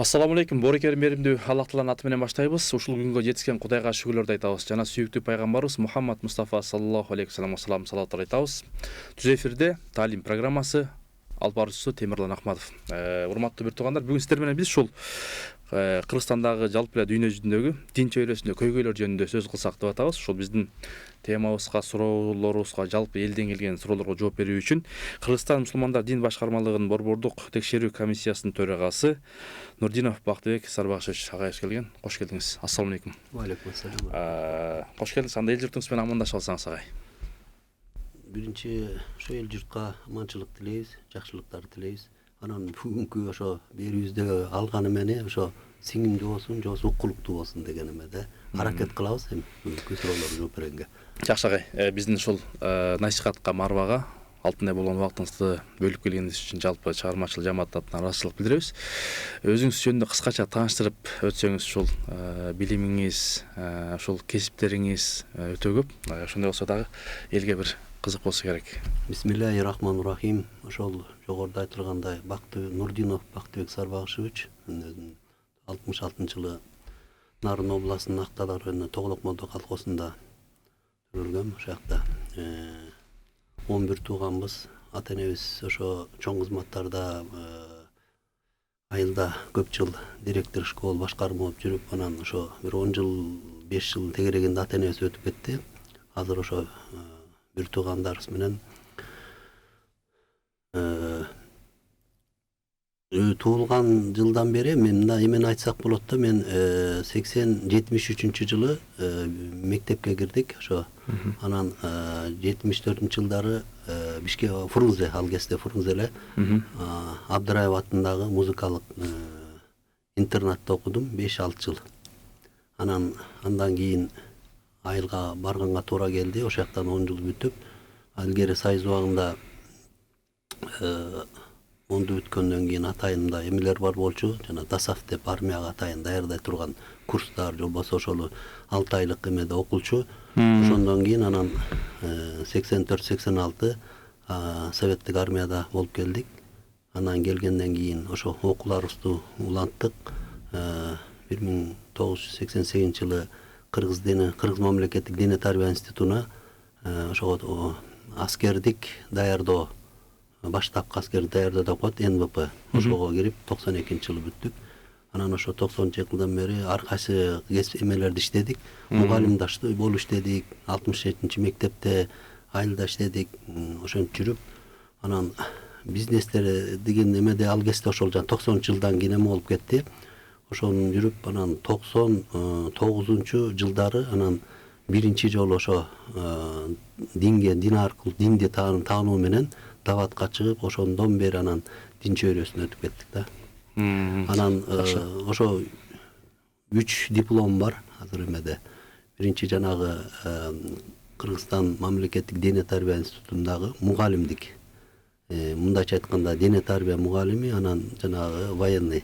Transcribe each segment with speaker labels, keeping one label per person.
Speaker 1: Ассаламу алейкум, борекер меримдүү Аллах Тааланын аты менен баштайбыз. Ушул күнгө жетишкен Кудайга шүгүрлөрдү айтабыз. Жана сүйүктүү пайгамбарыбыз Мухаммад Мустафа саллаллаху алейхи вассалам салаваттар айтабыз. Түз эфирде таалим программасы, алып баруучусу Темирлан Ахмадов. Урматтуу бир туугандар, бүгүн сиздер менен биз ушул Кыргызстандагы жалпы эле дүйнө жүзүндөгү дин чөйрөсүндө көйгөйлөр жөнүндө сөз кылсак деп атабыз. Ушул биздин темабызга, суроолорубузга, жалпы элден келген суроолорго жооп берүү үчүн Кыргызстан мусулмандар дин башкармалыгынын борбордук текшерүү комиссиясынын төрагасы Нурдинов Бактыбек Сарбагышевич агайыбыз келген. Кош келдиңиз. Ассаламу алейкум.
Speaker 2: Алейкум ассалам.
Speaker 1: Кош келдиңиз. Анда эл журтуңуз менен амандашып алсаңыз агай.
Speaker 2: Биринчи ошо эл журтка аманчылык тилейбиз, жакшылыктар тилейбиз. Анан бүгүнкү ошо берүүбүздө алганы менен ошо сиңимдүү болсун, жобосу укулуктуу болсун деген эмеде аракет кылабыз эми бүгүнкү суроолорго жооп бергенге.
Speaker 1: Жакшы агай, биздин ушул насихатка, марбага алтындай болгон убактыңызды бөлүп келгениңиз үчүн жалпы чыгармачыл жамаат атынан ыраазычылык билдиребиз. Өзүңүз жөнүндө кыскача тааныштырып өтсөңүз, ушул билимиңиз, ушул кесиптериңиз өтө көп. Ошондой болсо дагы элге бир кызык болсо керек.
Speaker 2: Бисмиллахир-рахманир-рахим. Ошол жогоруда айтылгандай Нурдинов Бактыбек Сарбагышевич 66-жылы Нарын областынын Актал районунун Тоглок Молдо колхозунда төрөлгөм. Ошол жакта 11 тууганбыз. Ата энебиз ошо чоң кызматтарда айылда көп жыл директор школ башкарма болуп жүрүп, анан ошо бир 10 жыл, 5 жыл тегерегенде ата энебиз өтүп кетти. Азыр ошо бир туугандарыбыз менен туулган жылдан бери мен эмени айтсак болот да, мен 73-жылы мектепке кирдик. Ошо анан 74-жылдары Бишкек Фрунзе, ал кезде Фрунзе эле Абдыраев атындагы музыкалык интернатта окудум 5-6 жыл. Андан кийин айылга барганга туура келди. Ошол жактан 10 жыл бүтүп, илгери Союз убагында онду бүткөндөн кийин атайында эмелер бар болчу, жана ДАСАФ деп армияга атайын даярдай турган курстар, болбосо ошол 6 айлык эмеде окулчу. Ошондон кийин анан 84-86 советтик армияда болуп келдик. Анан келгенден кийин ошо окууларыбызды уланттык. 1988-жылы Кыргыз мамлекеттик диний тарбия институтуна ошого аскердик даярдоо, баштапкы аскердик даярдоо деп коет, НВП. Ошого кирип 92-жылы бүттүк. Анан ошо 90-жылдан бери ар кайсы эмелерди иштедик. Мугалим болуп иштедик, 67-чи мектепте айылда иштедик. Ошентип жүрүп, анан бизнестер деген эмеде ал кезде ошол 90-жылдан кийин эме болуп кетти. Ошону жүрүп, анан 99-жылдары анан биринчи жолу ошо дин аркылуу динди таануу менен даватка чыгып, ошондон бери анан дин чөйрөсүнө өтүп кеттик да. Анан ошо 3 диплом бар азыр эмеде. Биринчи жанагы Кыргызстан мамлекеттик диний тарбия институтундагы мугалимдик. Мындайча айтканда диний тарбия мугалими, анан жанагы военный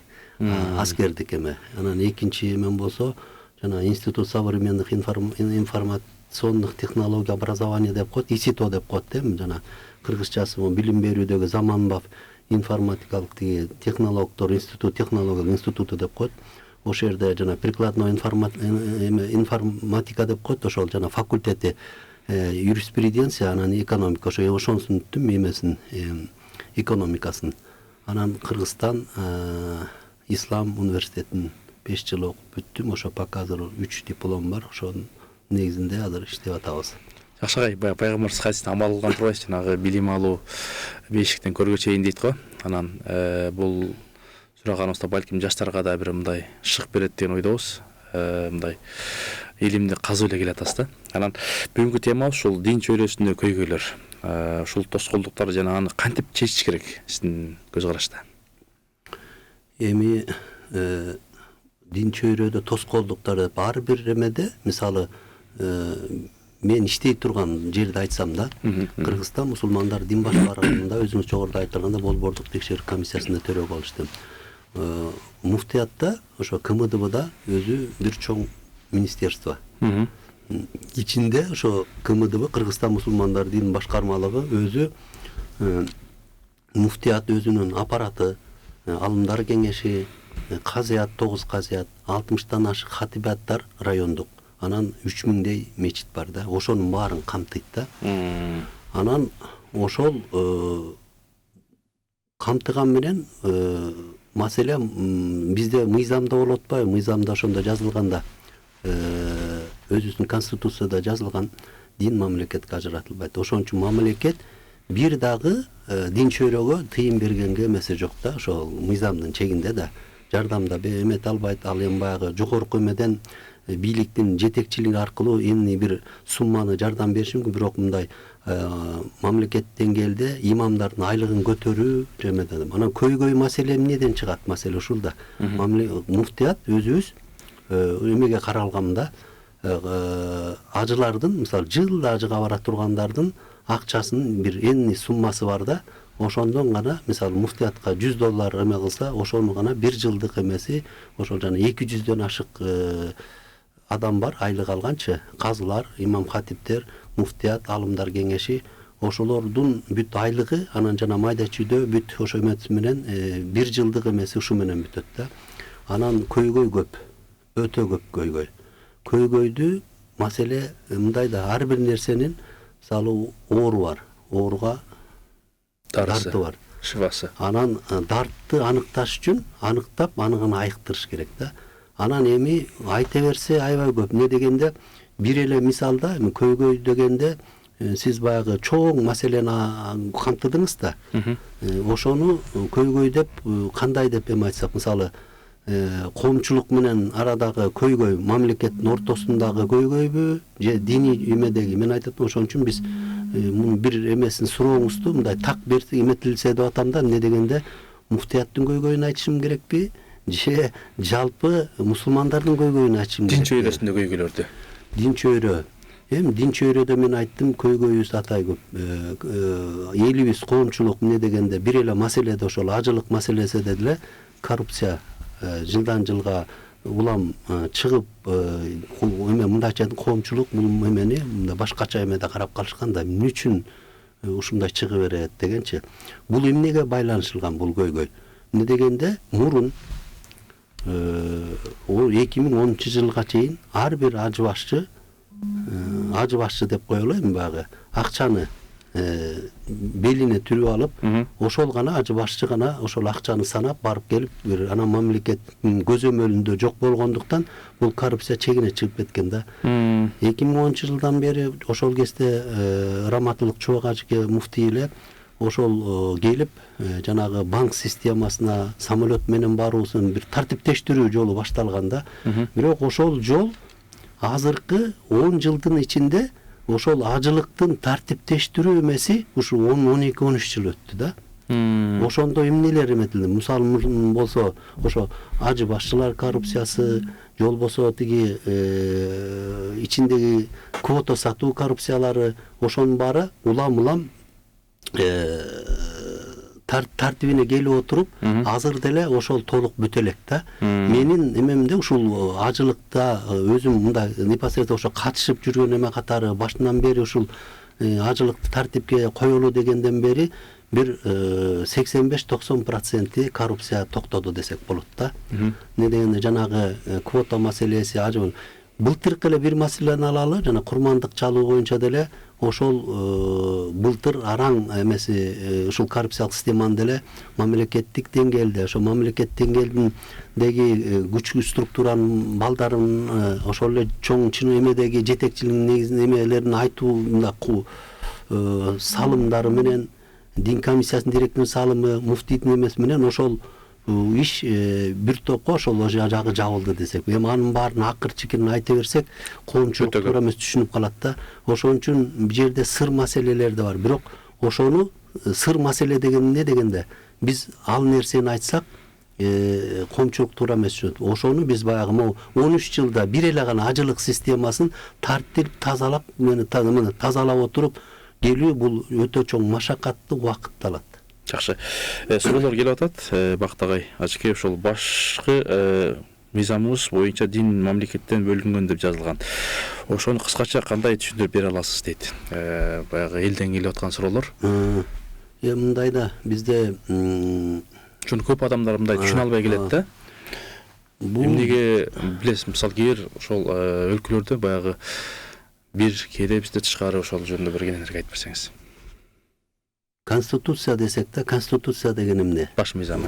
Speaker 2: аскердик эме. Анан экинчи эмен болсо жана Институт современных информационных технологий образования деп коет, ИСИТО деп коет да, жана кыргызчасы билим берүүдөгү заманбап информатикалык технологдор институт, технологиялык институту деп коет. Ошол жерде жана прикладной информатика деп коет, ошол жана факультети юриспруденция, анан экономика, ошонусун түм эмесин, экономикасын. Анан Кыргызстан Ислам университетин 5 жыл окуп бүттүм. Ошо пока азыр 3 диплом бар. Ошонун негизинде азыр иштеп атабыз.
Speaker 1: Жакшы агай, пайгамбарыбыз хадисте амал кылган турбайсыз, жанагы билим алуу бешиктен көргө чейин дейт го. Анан бул сураганыбызда балким жаштарга да бир мындай шык берет деген ойдобуз. Мындай илимди казуу эле келатасыз да. Анан бүгүнкү темабыз ушул дин чөйрөсүндө көйгөйлөр. Ушул тоскоолдуктар жана аны кантип чечиш керек сиздин көз карашта?
Speaker 2: Эми дин чөйрөдө тоскоолдуктар деп ар бир эмеде, мисалы мен иштей турган жерди айтсам да, Кыргызстан мусулмандар дин башкармалыгында өзүңүз жогоруда айткандай болбордук текшерүү комиссиясында төрөг болуп иштедим. Муфтиятта, ошо КМДБда өзү бир чоң министерство. Ичинде ошо КМДБ, Кыргызстан мусулмандар дин башкармалыгы өзү муфтият өзүнүн аппараты, алымдар кеңеши, казыят 9 казыят 60-тан ашык хатибаттар райондук. Анан 3000дей мечит бар да. Ошонун баарын камтыйт да. Анан ошол камтыган менен маселе бизде мыйзамда болуп атпайбы? Мыйзамда ошондо жазылганда өзүбүздүн конституцияда жазылган дин мамлекетке ажыратылбайт. Ошон үчүн мамлекет бир дагы дин чөйрөгө тыйым бергенге эмеси жок да. Ошол мыйзамдын чегинде да жардамда эмете албайт. Ал эми баягы жогорку эмеден бийликтин жетекчилиги аркылуу эмне бир сумманы жардам бериши мүмкүн, бирок мындай мамлекет деңгээлде имамдардын айлыгын көтөрүү жемеден. Анан көйгөй маселе эмнеден чыгат? Маселе ушул да. Муфтият өзүбүз эмеге каралганда ажылардын, мисалы жылда ажыга бара тургандардын акчасынын бир энни суммасы бар да. Ошондон гана мисалы муфтиятка $100 эме кылса, ошону гана бир жылдык эмеси, ошол жана 200дөн ашык адам бар айлык алганчы, казылар, имам хатиптер, муфтият, алымдар кеңеши, ошолордун бүт айлыгы анан жана майда чүйдө бүт ошо эмеси менен бир жылдык эмеси ушу менен бүтөт да. Анан көйгөй көп, өтө көп көйгөй. Көйгөйдү маселе мындай да, ар бир нерсенин мисалы оору бар, ооруга дарты бар,
Speaker 1: шифасы.
Speaker 2: Анан дартты аныкташ үчүн аныктап анын айыктырыш керек да. Анан эми айта берсе аябай көп. Не дегенде бир эле мисалда көйгөй дегенде сиз баягы чоң маселени камтыдыңыз да. Ошону көйгөй деп кандай деп эме айтсак, мисалы коомчулук менен арадагы көйгөй, мамлекеттин ортосундагы көйгөйбү же диний эмедеги, мен айтат ошон үчүн биз муну бир эмесин сурооңузду мындай так берсе эметилсе деп атам да. Эмне дегенде муфтияттын көйгөйүн айтышым керекпи же жалпы мусулмандардын көйгөйүн айтышым керекпи?
Speaker 1: Дин чөйрөсүндө көйгөйлөрдү.
Speaker 2: Дин чөйрө. Эми дин чөйрөдө мен айттым, көйгөйүбүз атай көп. Элибиз коомчулук эмне дегенде бир эле маселеде, ошол ажылык маселесиде деле коррупция жылдан жылга улам чыгып эме мындайча коомчулук бул эмени мындай башкача эмеде карап калышкан да, эмне үчүн ушундай чыга берет дегенчи. Бул эмнеге байланышылган бул көйгөй? Эмне дегенде мурун 2010 жылга чейин ар бир ажы башчы деп коелу эми баягы акчаны белине түрүп алып, ошол гана ажы башчы гана ошол акчаны санап барып келип, анан мамлекеттин көзөмөлүндө жок болгондуктан бул коррупция чегине чыгып кеткен да. 2010 жылдан бери ошол кезде Раматылык Чубакажыке муфтий эле ошол келип жанагы банк системасына самолет менен баруусун бир тартиптештирүү жолу башталган да. Бирок ошол жол азыркы 10 жылдын ичинде ошол ажылыктын тартиптештирүү эмеси ушу 10-12-13 жыл өттү да. Ошондо эмнелер эметилди? Мисалы болсо ошо ажы башчылар коррупциясы, же болбосо тиги ичиндеги квота сатуу коррупциялары, ошонун баары улам тартибине келип отуруп, азыр деле ошол толук бүтө элек да. Менин эмемде ушул ажылыкта өзүм мындай непосредственно ошо катышып жүргөн эме катары башынан бери ушул ажылыкты тартипке коелу дегенден бери бир 85-90% коррупция токтоду десек болот да. Не дегенде жанагы квота маселеси ажы былтыркы эле бир маселени алалы, жана курмандык чалуу боюнча деле ошол былтыр араң эмеси ушул коррупциялык системаны деле мамлекеттик деңгээлде, ошо мамлекет деңгээлиндеги күчкү структуранын балдарын ошол эле чоң чын эмедеги жетекчиликтин негизин эмелерин айтуу салымдары менен, дин комиссиясынын директорунун салымы, муфтийдин эмеси менен ошол иш бир топко ошол жагы жабылды десек. Эми анын баарын акыр чикирин айта берсек, коомчулук туура эмес түшүнүп калат да. Ошон үчүн бул жерде сыр маселелер да бар. Бирок ошону сыр маселе деген эмне дегенде биз ал нерсени айтсак, коомчулук туура эмес түшүнөт. Ошону биз баягы 13 жылда бир эле гана ажылык системасын тартип тазалап отуруп келүү, бул өтө чоң машакаттуу убакытты алат.
Speaker 1: Жакшы. Суроолор келип атат. Бактагай Ажыке, ошол башкы мыйзамыбыз боюнча дин мамлекеттен бөлүнгөн деп жазылган. Ошону кыскача кандай түшүндүрүп бере аласыз дейт. Баягы элден келип аткан суроолор.
Speaker 2: Мындай да бизде
Speaker 1: чүн көп адамдар мындай түшүнө албай келет да. Эмнеге билесиз, мисалы кээ бир ошол өлкөлөрдө баягы бир кээде бизде тышкары ошол жөнүндө бир кененерге айтып берсеңиз.
Speaker 2: Конституция десек да, конституция деген эмне?
Speaker 1: Баш мыйзам.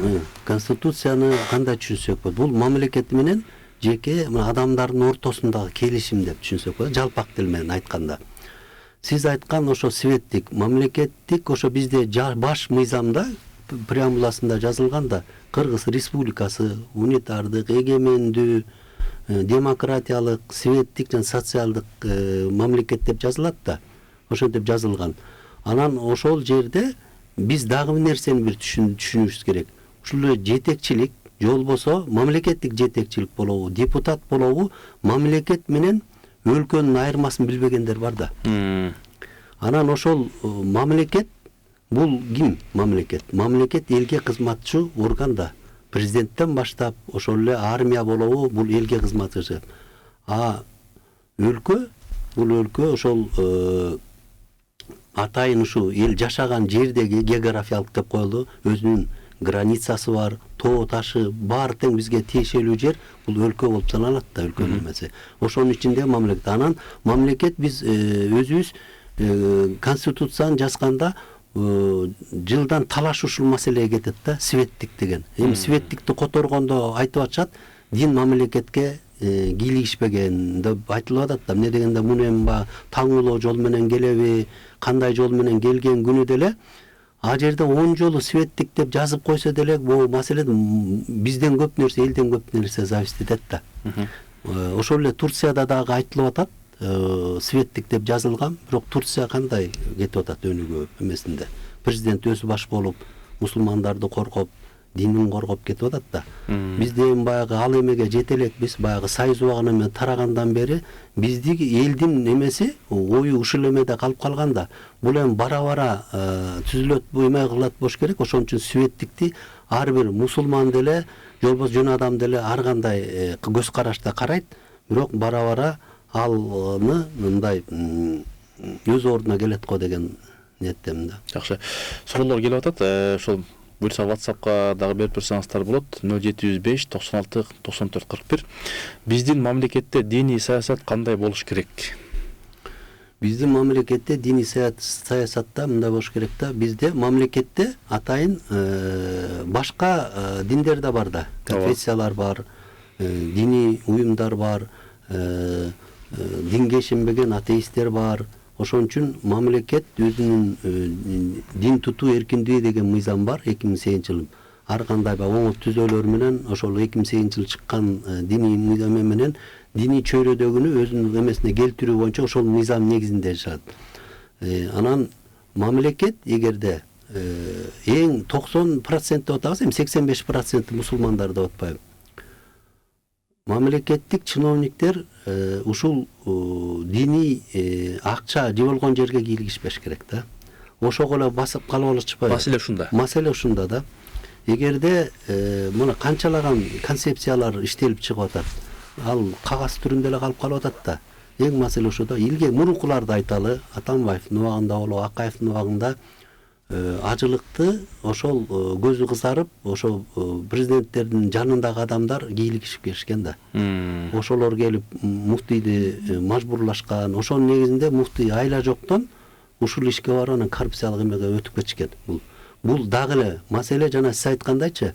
Speaker 2: Конституцияны кандай түшүнсөк болот? Бул мамлекет менен жеке адамдардын ортосундагы келишим деп түшүнсөк болот, жалпак тил менен айтканда. Сиз айткан ошо светтик, мамлекеттик ошо бизде баш мыйзамда преамбуласында жазылган да Кыргыз Республикасы унитардык, эгемендүү, демократиялык, светтик жана социалдык мамлекет деп жазылат да. Ошентип жазылган. Анан ошол жерде биз дагы бир нерсени бир түшүнүшүбүз керек. Ушул жетекчилик, же болбосо мамлекеттик жетекчилик болобу, депутат болобу, мамлекет менен өлкөнүн айырмасын билбегендер бар да. Анан ошол мамлекет бул ким мамлекет? Мамлекет элге кызматчы орган да. Президенттен баштап ошол эле армия болобу, бул элге кызматчы. Өлкө, бул өлкө ошол атайын ушу эл жашаган жердеги географиялык деп коелду, өзүнүн границасы бар, тоо ташы баары тең бизге тиешелүү жер, бул өлкө болуп саналат да, өлкөнүн эмеси. Ошонун ичинде мамлекет. Анан мамлекет биз өзүбүз конституцияны жазганда жылдан талаш ушул маселеге кетет да, светтик деген. Эми светтикти которгондо айтып атышат, дин мамлекетке кийлигишпеген деп айтылып атат да. Эмне дегенде муну эми таңуулоо жол менен келеби, кандай жол менен келген күнү деле а жерде 10 жолу светтик деп жазып койсо деле бул маселе бизден көп нерсе, элден көп нерсе зависит этет да. Ошол эле Турцияда дагы айтылып атат, светтик деп жазылган, бирок Турция кандай кетип атат өнүгүү эмесинде. Президент өзү баш болуп, мусулмандарды коргоп, динин коргоп кетип атат да. Бизде эми баягы ал эмеге жете элекпиз, баягы Союз убагына эме тарагандан бери бизди элдин эмеси, ою ушул эмеде калып калган да. Бул эми бара-бара түзүлөт, бу эме кылат болуш керек. Ошон үчүн светтикти ар бир мусулман деле, же болбосо жөн адам деле ар кандай көз карашта карайт, бирок бара-бара алны мындай өз ордуна келет го деген ниеттемин да.
Speaker 1: Жакшы. Суроолор келип атат. Ошол буюрса WhatsApp'ка дагы берип турсаңыздар болот. 0705 96 94 41. Биздин мамлекетте диний саясат кандай болуш керек?
Speaker 2: Биздин мамлекетте диний саясатта мындай болуш керек да. Бизде мамлекетте атайын башка диндер да бар да. Конфессиялар бар, диний уюмдар бар, динге ишенбеген атеисттер бар. Ошон үчүн мамлекет өзүнүн дин тутуу эркиндиги деген мыйзам бар 2008 жыл. Ар кандай оңот түзөөлөр менен ошол 2008 жыл чыккан диний мыйзам менен диний чөйрөдөгүнү өзүнүн эмесине келтирүү боюнча ошол мыйзам негизинде жашат. Анан мамлекет эгерде эң 90% деп атабыз, эми 85% мусулмандар деп атпайбы. Мамлекеттик чиновниктер ушул диний акча жиболгон жерге кийлигишпеш керек да. Ошого эле басып калып алышпайбы.
Speaker 1: Маселе ушунда.
Speaker 2: Маселе ушунда да. Эгерде мына канчалаган концепциялар иштелип чыгып атат, ал кагаз түрүндө эле калып калып атат да. Эң маселе ошодо. Илге мурункуларды айталы, Атамбаевдин убагында болобу, Акаевдин убагында ажылыкты ошол көзү кызарып, ошол президенттердин жанындагы адамдар кийлигишип келишкен да. Ошолор келип муфтийди мажбурлашкан. Ошонун негизинде муфтий айла жоктон ушул ишке барып анан коррупциялык эмеге өтүп кетишкен. Бул дагы эле маселе жана сиз айткандайчы,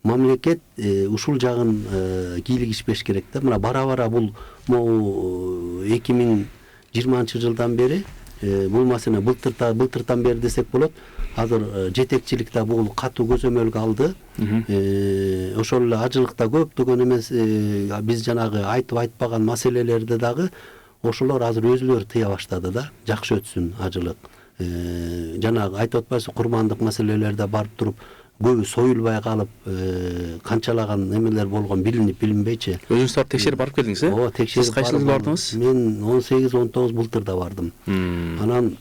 Speaker 2: мамлекет ушул жагын кийлигишпеш керек да. Мына бара-бара бул 2020 жылдан бери бул маселе былтыртан бери десек болот. Азыр жетекчилик да бул катуу көзөмөлгө алды. Ошол эле ажылыкта көптөгөн эмес биз жанагы айтып айтпаган маселелерди дагы ошолор азыр өзүлөрү тыя баштады да. Жакшы өтсүн ажылык. Жанагы айтып атпайсыз, курмандык маселелерде барып туруп көбү союлбай калып, канчалаган эмелер болгон билинип билинбейчи. Өзүңүз барып текшерип барып келдиңиз, э?
Speaker 1: Ооба, текшерип кайсы жылы бардыңыз?
Speaker 2: Мен 18-19 былтырда бардым. Анан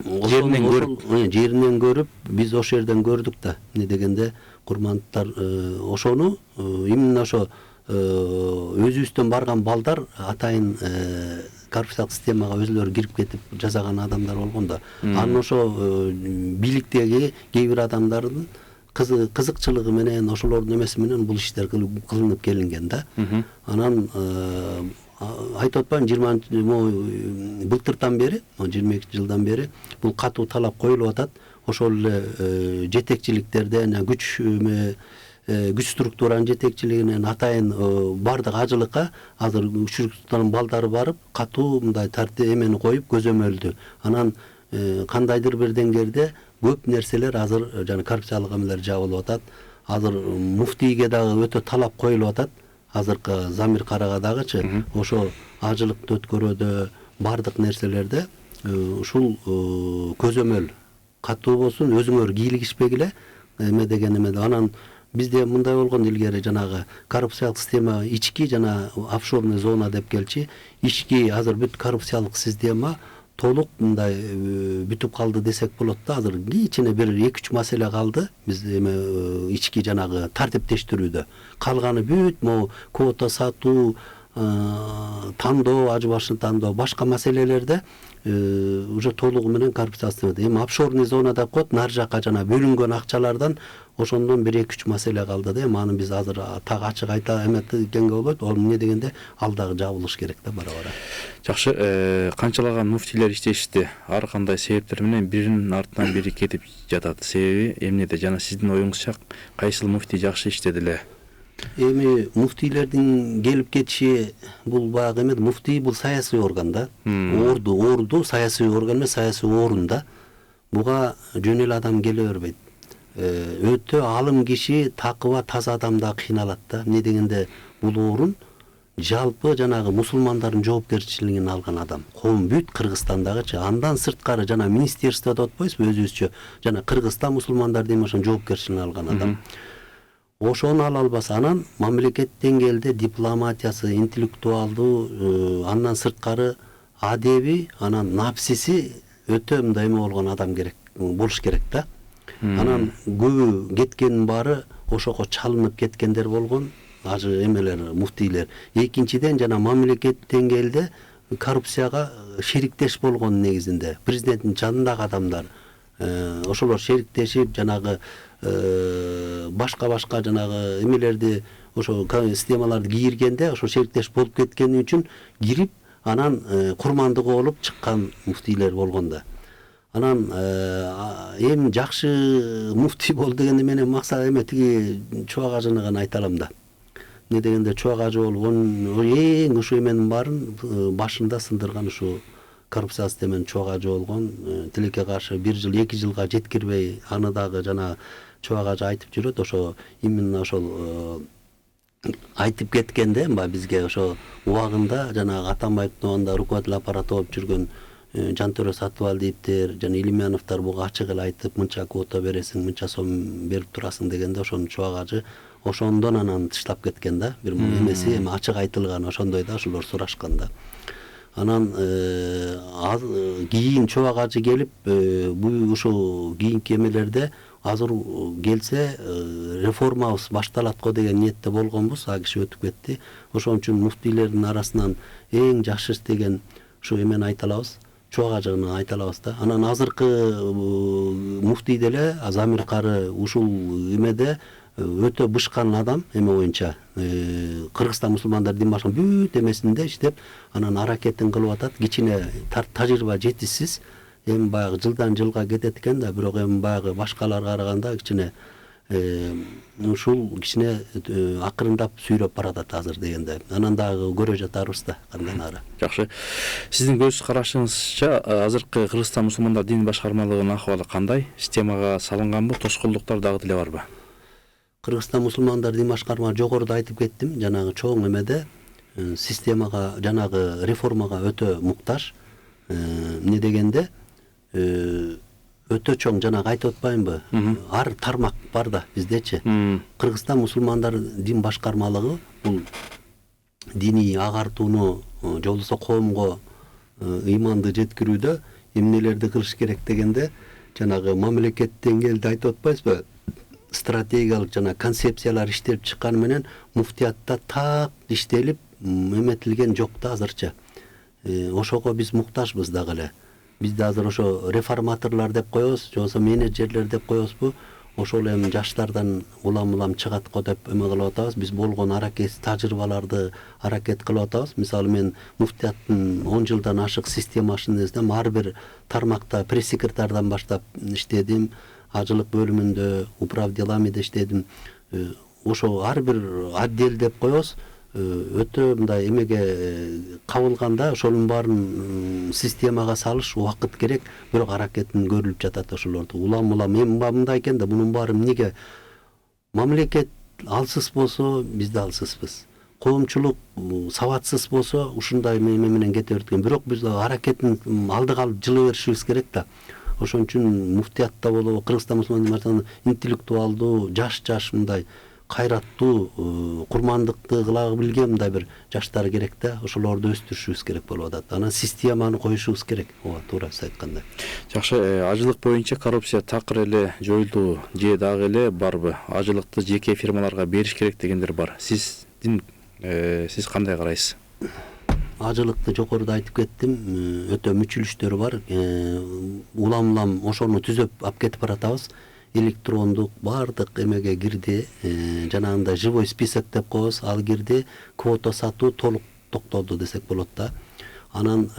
Speaker 2: жеринен көрүп, биз ошол жерден көрдүк да. Эмне дегенде курмандыктар ошону именно ошо өзүбүздөн барган балдар атайын коррупциялык системага өзүлөрү кирип кетип жасаган адамдар болгон да. Анын ошо бийликтеги кээ бир адамдардын кызыкчылыгы менен ошолордун эмеси менен бул иштер кылынып келинген да. Анан айтып атпайм 20 былтыртан бери 22 жылдан бери бул катуу талап коюлуп атат. Ошол эле жетекчиликтерден күч структуранын жетекчилигинен атайын бардык ажылыкка азыр учуруктун балдары барып катуу мындай тартип эмени коюп көзөмөлдү. Анан кандайдыр бир деңгээлде көп нерселер азыр жана коррупциялык эмелер жабылып атат. Азыр муфтийге дагы өтө талап коюлуп атат. Азыркы Замир Карага дагычы ошо ажылыкты өткөрүүдө бардык нерселерде ушул көзөмөл катуу болсун, өзүңөр кийлигишпегиле эме деген эме. Анан бизде мындай болгон илгери жанагы коррупциялык система ички жана офшорный зона деп келчи. Ички азыр бүт коррупциялык система толук мындай бүтүп калды десек болот да. Азыр кичине бир 2-3 маселе калды биз эме ички жанагы тартиптештирүүдө. Калганы бүт могу квота сатуу, тандоо, ажы башын тандоо, башка маселелерде уже толугу менен коррупция. Эми офшорный зона деп коет, нар жакка жана бөлүнгөн акчалардан ошондон 1-2-3 маселе калды да. Эми аны биз азыр так ачык айта эметкенге болбойт. Ал эмне дегенде ал дагы жабылыш керек да бара-бара.
Speaker 1: Жакшы, канчалаган муфтийлер иштешти? Ар кандай себептер менен биринин артынан бири кетип жатат. Себеби эмнеде? Жана сиздин оюңузча кайсыл муфтий жакшы иштеди эле?
Speaker 2: Эми муфтийлердин келип кетиши бул баягы эме, муфтий бул саясий орган да. Орду саясий орган эмес, саясий орун да. Буга жөн эле адам келе бербейт. Өтө алым киши, такыба, таза адам да кыйналат да. Эмне дегенде бул орун жалпы жанагы мусулмандардын жоопкерчилигин алган адам. Коом бүт Кыргызстандагычы, андан сырткары жана министерство деп атпайсызбы өзүбүзчө, жана Кыргызстан мусулмандар дейм ошон жоопкерчилигин алган адам. Ошону ала албаса, анан мамлекет деңгээлде дипломатиясы, интеллектуалдуу, андан сырткары адеби, анан напсиси өтө мындай эме болгон адам керек, болуш керек да. Анан көбү кеткендин баары ошого чалынып кеткендер болгон, ажы эмелер, муфтийлер. Экинчиден жана мамлекет деңгээлде коррупцияга шериктеш болгон негизинде. Президенттин жанындагы адамдар ошолор шериктешип жанагы башка жанагы эмелерди ошо системаларды кийиргенде ошо шериктеш болуп кеткени үчүн кирип анан курмандыгы болуп чыккан муфтийлер болгон да. Анан эми жакшы муфтий болду дегенде менен максат эме тиги чубак ажыны гана айта алам да. Эмне дегенде чубак ажы болгон эң ушу эменин баарын башында сындырган ушу коррупция системанын чубак ажы болгон, тилекке каршы 1 жыл 2 жылга жеткирбей аны дагы жана чубак ажы айтып жүрөт. Ошо именно ошол айтып кеткенде бизге ошо убагында жанагы Атамбаевдин убагында руководитель аппараты болуп жүргөн Жантөрө Сатыбалдиевдер жана Илимяновдор буга ачык эле айтып, мынча квота бересиң, мынча сом берип турасың дегенде ошонун чубак ажы ошондон анан тыштап кеткен да. Бир эмеси эми ачык айтылган ошондой да, ошолор сурашкан да. Анан кийин чубак ажы келип, бул ушул кийинки эмелерде азыр келсе реформабыз башталат го деген ниетте болгонбуз, а киши өтүп кетти. Ошон үчүн муфтийлердин арасынан эң жакшы иштеген ушу эмени айта алабыз, чубак ажыны айта алабыз да. Анан азыркы муфтий деле Замир Кары ушул эмеде өтө бышкан адам эме боюнча, Кыргызстан мусулмандар дин башкан бүт эмесинде иштеп, анан аракетин кылып атат. Кичине тажрыйба жетишсиз, эми баягы жылдан жылга кетет экен да, бирок эми баягы башкаларга караганда кичине ушул кичине акырындап сүйрөп баратат азыр дегенде. Анан дагы көрө жатарбыз да кандан ары.
Speaker 1: Жакшы. Сиздин көз карашыңызча азыркы Кыргызстан мусулмандар дин башкармалыгынын акыбалы кандай? Системага салынганбы, тошкоолдуктар дагы деле барбы?
Speaker 2: Кыргызстан мусулмандар дин башкарма жогоруда айтып кеттим, жанагы чоң эмеде системага, жанагы реформага өтө муктаж. Эмне дегенде өтө чоң, жанагы айтып атпаймынбы? Ар тармак бар да биздечи. Кыргызстан мусулмандар дин башкармалыгы бул диний агартууну, жолдосо коомго ыйманды жеткирүүдө эмнелерди кылыш керек дегенде, жанагы мамлекет деңгээлде айтып атпайсызбы? Стратегиялык жана концепциялар иштелип чыкканы менен муфтиятта так иштелип эметилген жок да азырча. Ошого биз муктажбыз дагы эле. Бизде азыр ошо реформаторлор деп коебуз, же болбосо менеджерлер деп коебузбу? ошол эми жаштардан улам чыгат го деп эме кылып атабыз. Биз болгон аракет, тажрыйбаларды аракет кылып атабыз. Мисалы мен муфтияттын 10 жылдан ашык системасын издем. Ар бир тармакта пресс-секретардан баштап иштедим. Ажылык бөлүмүндө, управ делами да иштедим. Ошо ар бир отдел деп коебуз. Өтө мындай эмеге кабылганда ошонун баарын системага салыш убакыт керек, бирок аракетин көрүлүп жатат ошолорду. Улам эми мындай экен да, мунун баары эмнеге мамлекет алсыз болсо, биз да алсызбыз. Коомчулук сабатсыз болсо, ушундай эме менен кете берет экен. Бирок биз аракетин алдыга алып жылы беришибиз керек да. Ошон үчүн муфтиятта болобу, Кыргызстан мусулмандары интеллектуалдуу, жаш мындай кайраттуу, курмандыкты кыла билген мындай бир жаштар керек да. Ошолорду өстүрүшүбүз керек болуп атат. Анан системаны коюшубуз керек. Ооба, туура сиз айткандай.
Speaker 1: Жакшы, ажылык боюнча коррупция такыр эле жоюлду же дагы эле барбы? Ажылыкты жеке фирмаларга бериш керек дегендер бар. Сиз кандай карайсыз?
Speaker 2: Ажылыкты жогоруда айтып кеттим, өтө мүчүлүштөр бар. Улам ошону түзөп алып кетип баратабыз. Электрондук бардык эмеге кирди, жанагындай живой список деп коебуз, ал кирди, квота сатуу толук токтолду десек болот да. Анан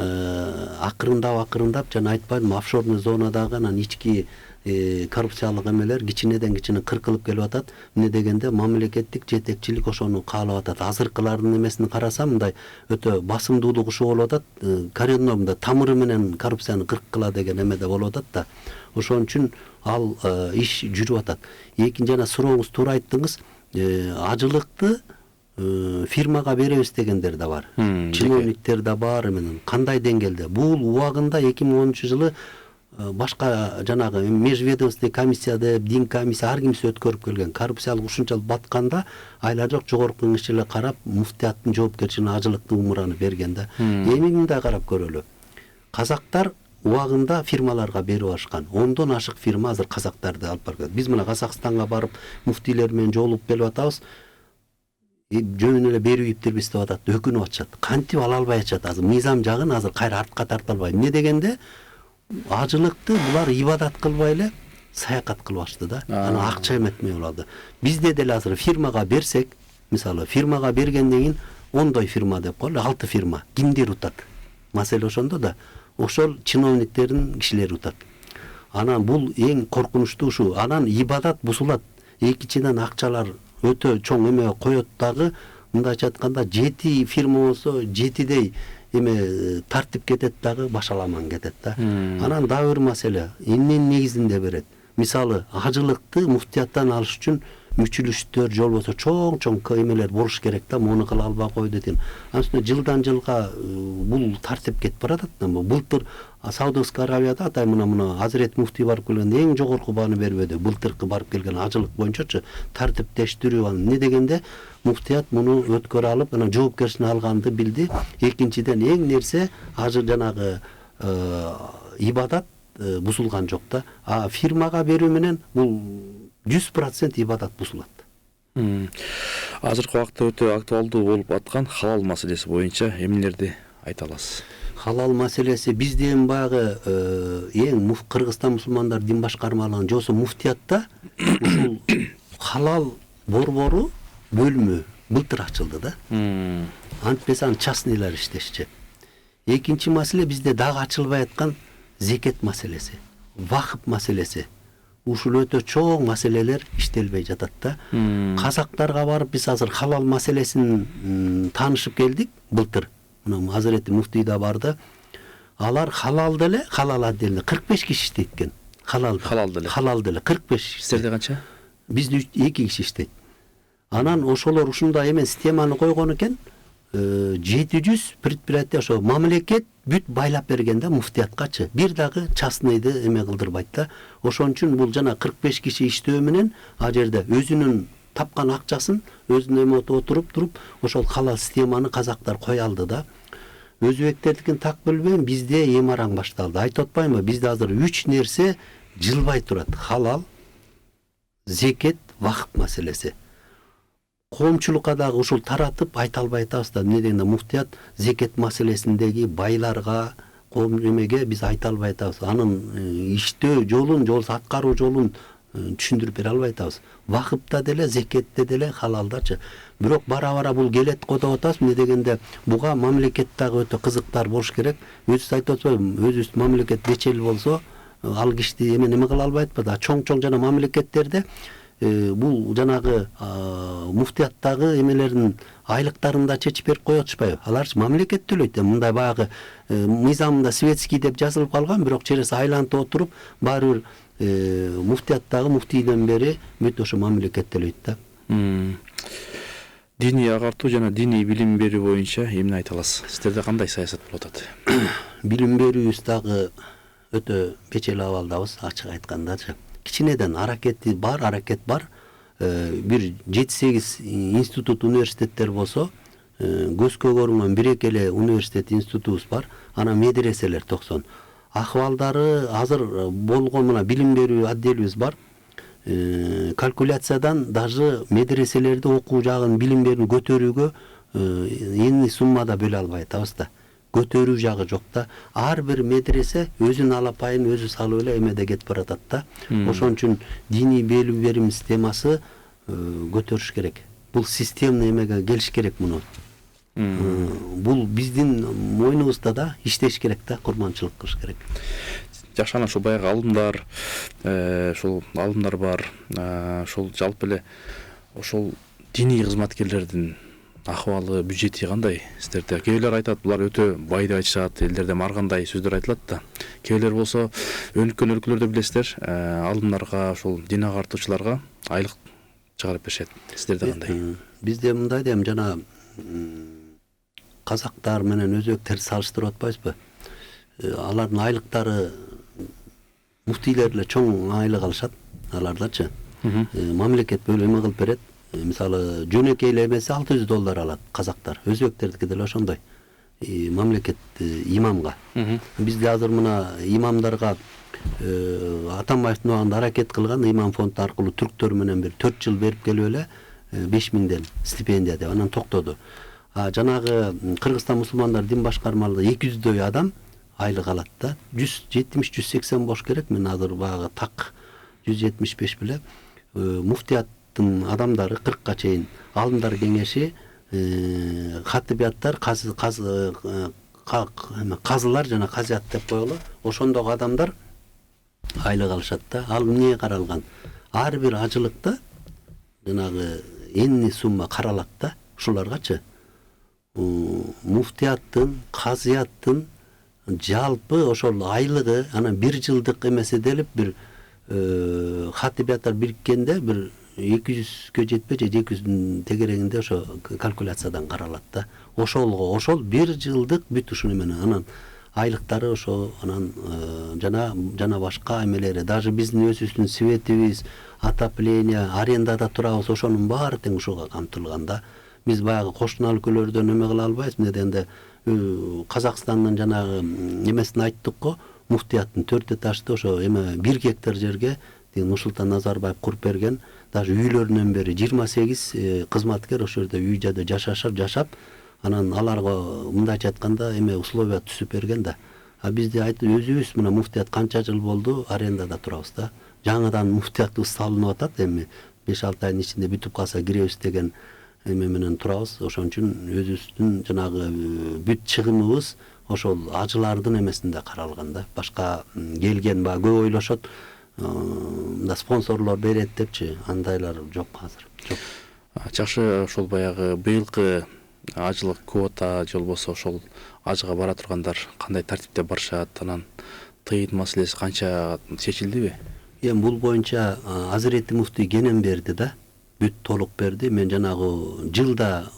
Speaker 2: акырындап жана айтпайдымы, офшорный зонадагы анан ички коррупциялык эмелер кичинеден кичине кыркылып келип атат. Эмне дегенде мамлекеттик жетекчилик ошону каалап атат. Азыркылардын эмесин карасам, мындай өтө басымдуулук ушул болуп атат. Коренной мындай тамыры менен коррупцияны кыркыла деген эмеде болуп атат да. Ошон үчүн ал иш жүрүп атат. Экинчи жана сурооңуз туура айттыңыз. Ажылыкты фирмага беребиз дегендер да бар. Чиновниктер да бар. Кандай деңгээлде? Бул убагында 2010 жылы башка жанагы межведомственный комиссия деп, дин комиссия ар кимси өткөрүп келген. Коррупциялык ушунчалык батканда айла жок жогорку кеңеш эле карап, муфтияттын жоопкерчилигине ажылыктын умураны берген да. Эми мындай карап көрөлү. Казактар убагында фирмаларга берип ашкан. 10дон ашык фирма азыр казактарды алып барып. Биз мына Казакстанга барып муфтилер менен жолугуп келип атабыз. Жөнүн эле берип иптирбиз деп атат, өкүнүп атышат. Кантип ала албай атышат азыр. Мыйзам жагын азыр кайра артка тарта албай. Эмне дегенде ажылыкты булар ибадат кылбай эле саякат кылып ашты да. Анан акча эметмей болду. Бизде деле азыр фирмага берсек, мисалы фирмага бергенден кийин 10дой фирма деп коелу, 6 фирма. Кимдер утат? Маселе ошондо да. Ошол чиновниктердин кишилери утат. Анан бул эң коркунучтуу ушу. Анан ибадат бузулат. Экинчиден акчалар өтө чоң эме коет дагы. Мындайча айтканда 7 фирма болсо 7дей эме тартип кетет дагы, башаламан кетет да. Анан дагы бир маселе, эмненин негизинде берет? Мисалы, ажылыкты муфтияттан алыш үчүн мүчүлүштөр же болбосо чоң эмелер болуш керек да, муну кыла албай койду деген. Анан жылдан жылга бул тартип кетип баратат. Былтыр Саудовская Аравияда атай мына Азирет муфтий барып келгенде эң жогорку бааны бербеди. Былтыркы барып келген ажылык боюнчачы тартиптештирүү. Эмне дегенде муфтият муну өткөрө алып, анан жоопкерчилигин алганды билди. Экинчиден эң нерсе жанагы ибадат бузулган жок да. Фирмага берүү менен бул 100% ибадат бузулат.
Speaker 1: Азыркы убакта өтө актуалдуу болуп аткан халал маселеси боюнча эмнелерди айта аласыз?
Speaker 2: Халал маселеси бизде эми баягы эң Кыргызстан мусулмандар дин башкармалыгынын жосу муфтиятта ушул халал борбору бөлүмү былтыр ачылды да. Антпесе частныйлар иштешчи. Экинчи маселе бизде дагы ачылбай аткан зекет маселеси, вакыф маселеси. Ушул өтө чоң маселелер иштелбей жатат да. Казактарга барып биз азыр халал маселесин таанышып келдик былтыр. Мына Азирети муфтий да барды. Алар халал деле, халал отделде 45 киши иштейт экен. Халал деле 45.
Speaker 1: Сиздерде канча?
Speaker 2: Бизде 2 киши иштейт. Анан ошолор ушундай эме системаны койгон экен. 700 предприятие ошо мамлекет бүт байлап берген да муфтияткачы. Бир дагы частныйды эме кылдырбайт да. Ошон үчүн бул жана 45 киши иштөө менен а жерде өзүнүн тапкан акчасын өзүнө эметип отуруп ошол халал системаны казактар кое алды да. Өзбектердикин так билбейм, бизде эмараң башталды. Айтып атпаймынбы, бизде азыр 3 нерсе жылбай турат. Халал, зекет, вакыф маселеси. Коомчулукка дагы ушул таратып айта албай атабыз да. Эмне дегенде муфтият зекет маселесиндеги байларга, коом эмеге биз айта албай атабыз. Анын иштөө жолун, жол аткаруу жолун түшүндүрүп бере албай атабыз. Вакыпта деле, зекетте деле халалдарчы. Бирок бара бул келет кодоп атабыз. Эмне дегенде буга мамлекет дагы өтө кызыктар болуш керек. Өзүбүз айтып атпайбы, өзүбүз мамлекет бечел болсо, ал кишти эме кыла албай атпайбы. Чоң жана мамлекеттерде бул жанагы муфтияттагы эмелердин айлыктарын да чечип берип коюп атышпайбы. Аларчы мамлекет төлөйт. Мындай баягы мыйзамында светский деп жазылып калган, бирок через айлантып отуруп баары бир муфтияттагы муфтийден бери бүт ошо мамлекет төлөйт да.
Speaker 1: Диний агартуу жана диний билим берүү боюнча эмне айта аласыз? Сиздерде кандай саясат болуп атат?
Speaker 2: Билим берүүбүз дагы өтө бечел абалдабыз, ачык айткандачы. Кичинеден аракет бар. Бир 7-8 институт, университеттер болсо, көзгө көрүнгөн бир-эки эле университет, институтубуз бар. Анан медреселер 90. Акыбалдары азыр болгон мына билим берүү отделибиз бар. Калькуляциядан даже медреселерди окуу жагын билим берүүнү көтөрүүгө энни суммада бөлө албай атабыз да. Көтөрүү жагы жок да. Ар бир медресе өзүнүн алапайын өзү салып эле эмеде кетип баратат да. Ошон үчүн диний билим берүү системасы көтөрүш керек. Бул системный эмеге келиш керек муну. Бул биздин мойнубузда да иштеш керек да, курманчылык кылыш керек.
Speaker 1: Жакшы, ошо баягы алымдар, ошол алымдар бар. Ошол жалпы эле ошол диний кызматкерлердин акыбалы, бюджети кандай сиздерде? Кээ бирлер айтат, булар өтө бай деп айтышат, элдерде маргандай сөздөр айтылат да. Кээ бирлер болсо өнүккөн өлкөлөрдө билесиздер, алымдарга, ошол дин агартуучуларга айлык чыгарып беришет. Сиздерде кандай?
Speaker 2: Бизде мындай дейм, жана казактар менен өзбектерди салыштырып атпайбызбы? Алардын айлыктары муфтийлер эле чоң айлык алышат, алардачы. Мамлекет бөлүп эме кылып берет. Мисалы, жөнөкөй эле эмеси $600 алат казактар. Өзбектердики деле ошондой. Мамлекет имамга. Бизде азыр мына имамдарга Атамбаевдин убагында аракет кылган, имам фонд аркылуу түрктөр менен бир 4 жыл берип келип эле 5000 стипендия деп анан токтоду. Жанагы Кыргызстан мусулмандар дин башкармалыгы 200дөй адам айлык алат да. 170-180 болуш керек. Мен азыр баягы так 175 беле. Муфтияттын адамдары 40-ка чейин алымдар кеңеши, хатыбияттар, казылар жана казият деп коелу. Ошондогу адамдар айлык алышат да. Ал эмнеге каралган? Ар бир ажылыкта жанагы энни сумма каралат да. Ушуларгачы муфтияттын, казияттын жалпы ошол айлыгы анан 1 жылдык эмеси делип бир хатыбияттар бириккенде бир 200-кө жетпей же 200-дүн тегерегинде ошо калькуляциядан каралат да. Ошол 1 жылдык бүт ушуну менен анан айлыктары ошо анан жана башка эмелери, даже биздин өзүбүздүн светибиз, отопление, арендада турабыз, ошонун баары тең ушуга камтылган да. Биз баягы кошуна өлкөлөрдөн эме кыла албайбыз. Эмне дегенде Казакстандын жанагы эмесин айттык го, муфтияттын 4 этажды ошо эме 1 гектар жерге Нурсултан Назарбаев куруп берген. Даже үйлөрүнөн бери 28 кызматкер ошол жерде үй жайда жашап, анан аларга мындайча айтканда эме условия түзүп берген да. Бизде айтып өзүбүз мына муфтият канча жыл болду арендада турабыз да. Жаңыдан муфтиятыбыз салынып атат, эми 5-6 айдын ичинде бүтүп калса киребиз деген эме менен турабыз. Ошон үчүн өзүбүздүн жанагы бүт чыгымыбыз ошол ажылардын эмесинде каралган да. Башка келген көп ойлошот, да спонсорлор берет депчи, андайлар жок азыр. Жок.
Speaker 1: Жакшы, ошол баягы быйылкы ажылык квота же болбосо ошол ажыга бара тургандар кандай тартипте барышат, анан тыйын маселеси канча чечилдиби?
Speaker 2: Эми бул боюнча Азирети муфтий кенен берди да. Бүт толук берди. Мен жанагы жылда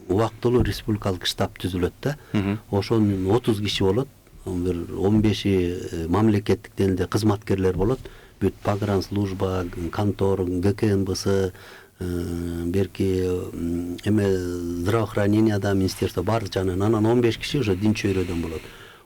Speaker 2: убактылуу республикалык штаб түзүлөт да. Ошонун 30 киши болот. Бир 15 мамлекеттиктен эле кызматкерлер болот. Бүт погранслужба, контор, ГКНБС, берки эме здравоохраненияда министерство бар жанынан анан 15 киши уже дин чөйрөдөн болот.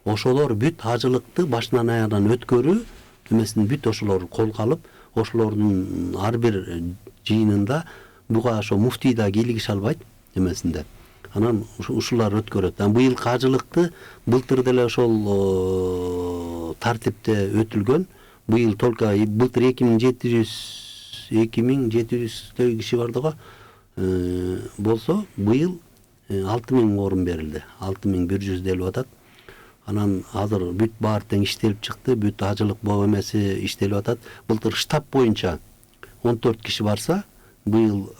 Speaker 2: Ошолор бүт ажылыкты башынан аягынан өткөрүү эмесин бүт ошолор колго алып, ошолордун ар бир жыйынында буга ошо муфтий да кийлигише албайт эмесинде. Анан ушулар өткөрөт. Быйылкы ажылыкты былтыр деле ошол тартипте өтүлгөн. быйыл только былтыр 2700 киши барды го. Болсо быйыл 6000 орун берилди. 6100 делип атат. Анан азыр бүт баары тең иштелип чыкты, бүт ажылык боо эмеси иштелип атат. Былтыр штаб боюнча 14 киши барса, быйыл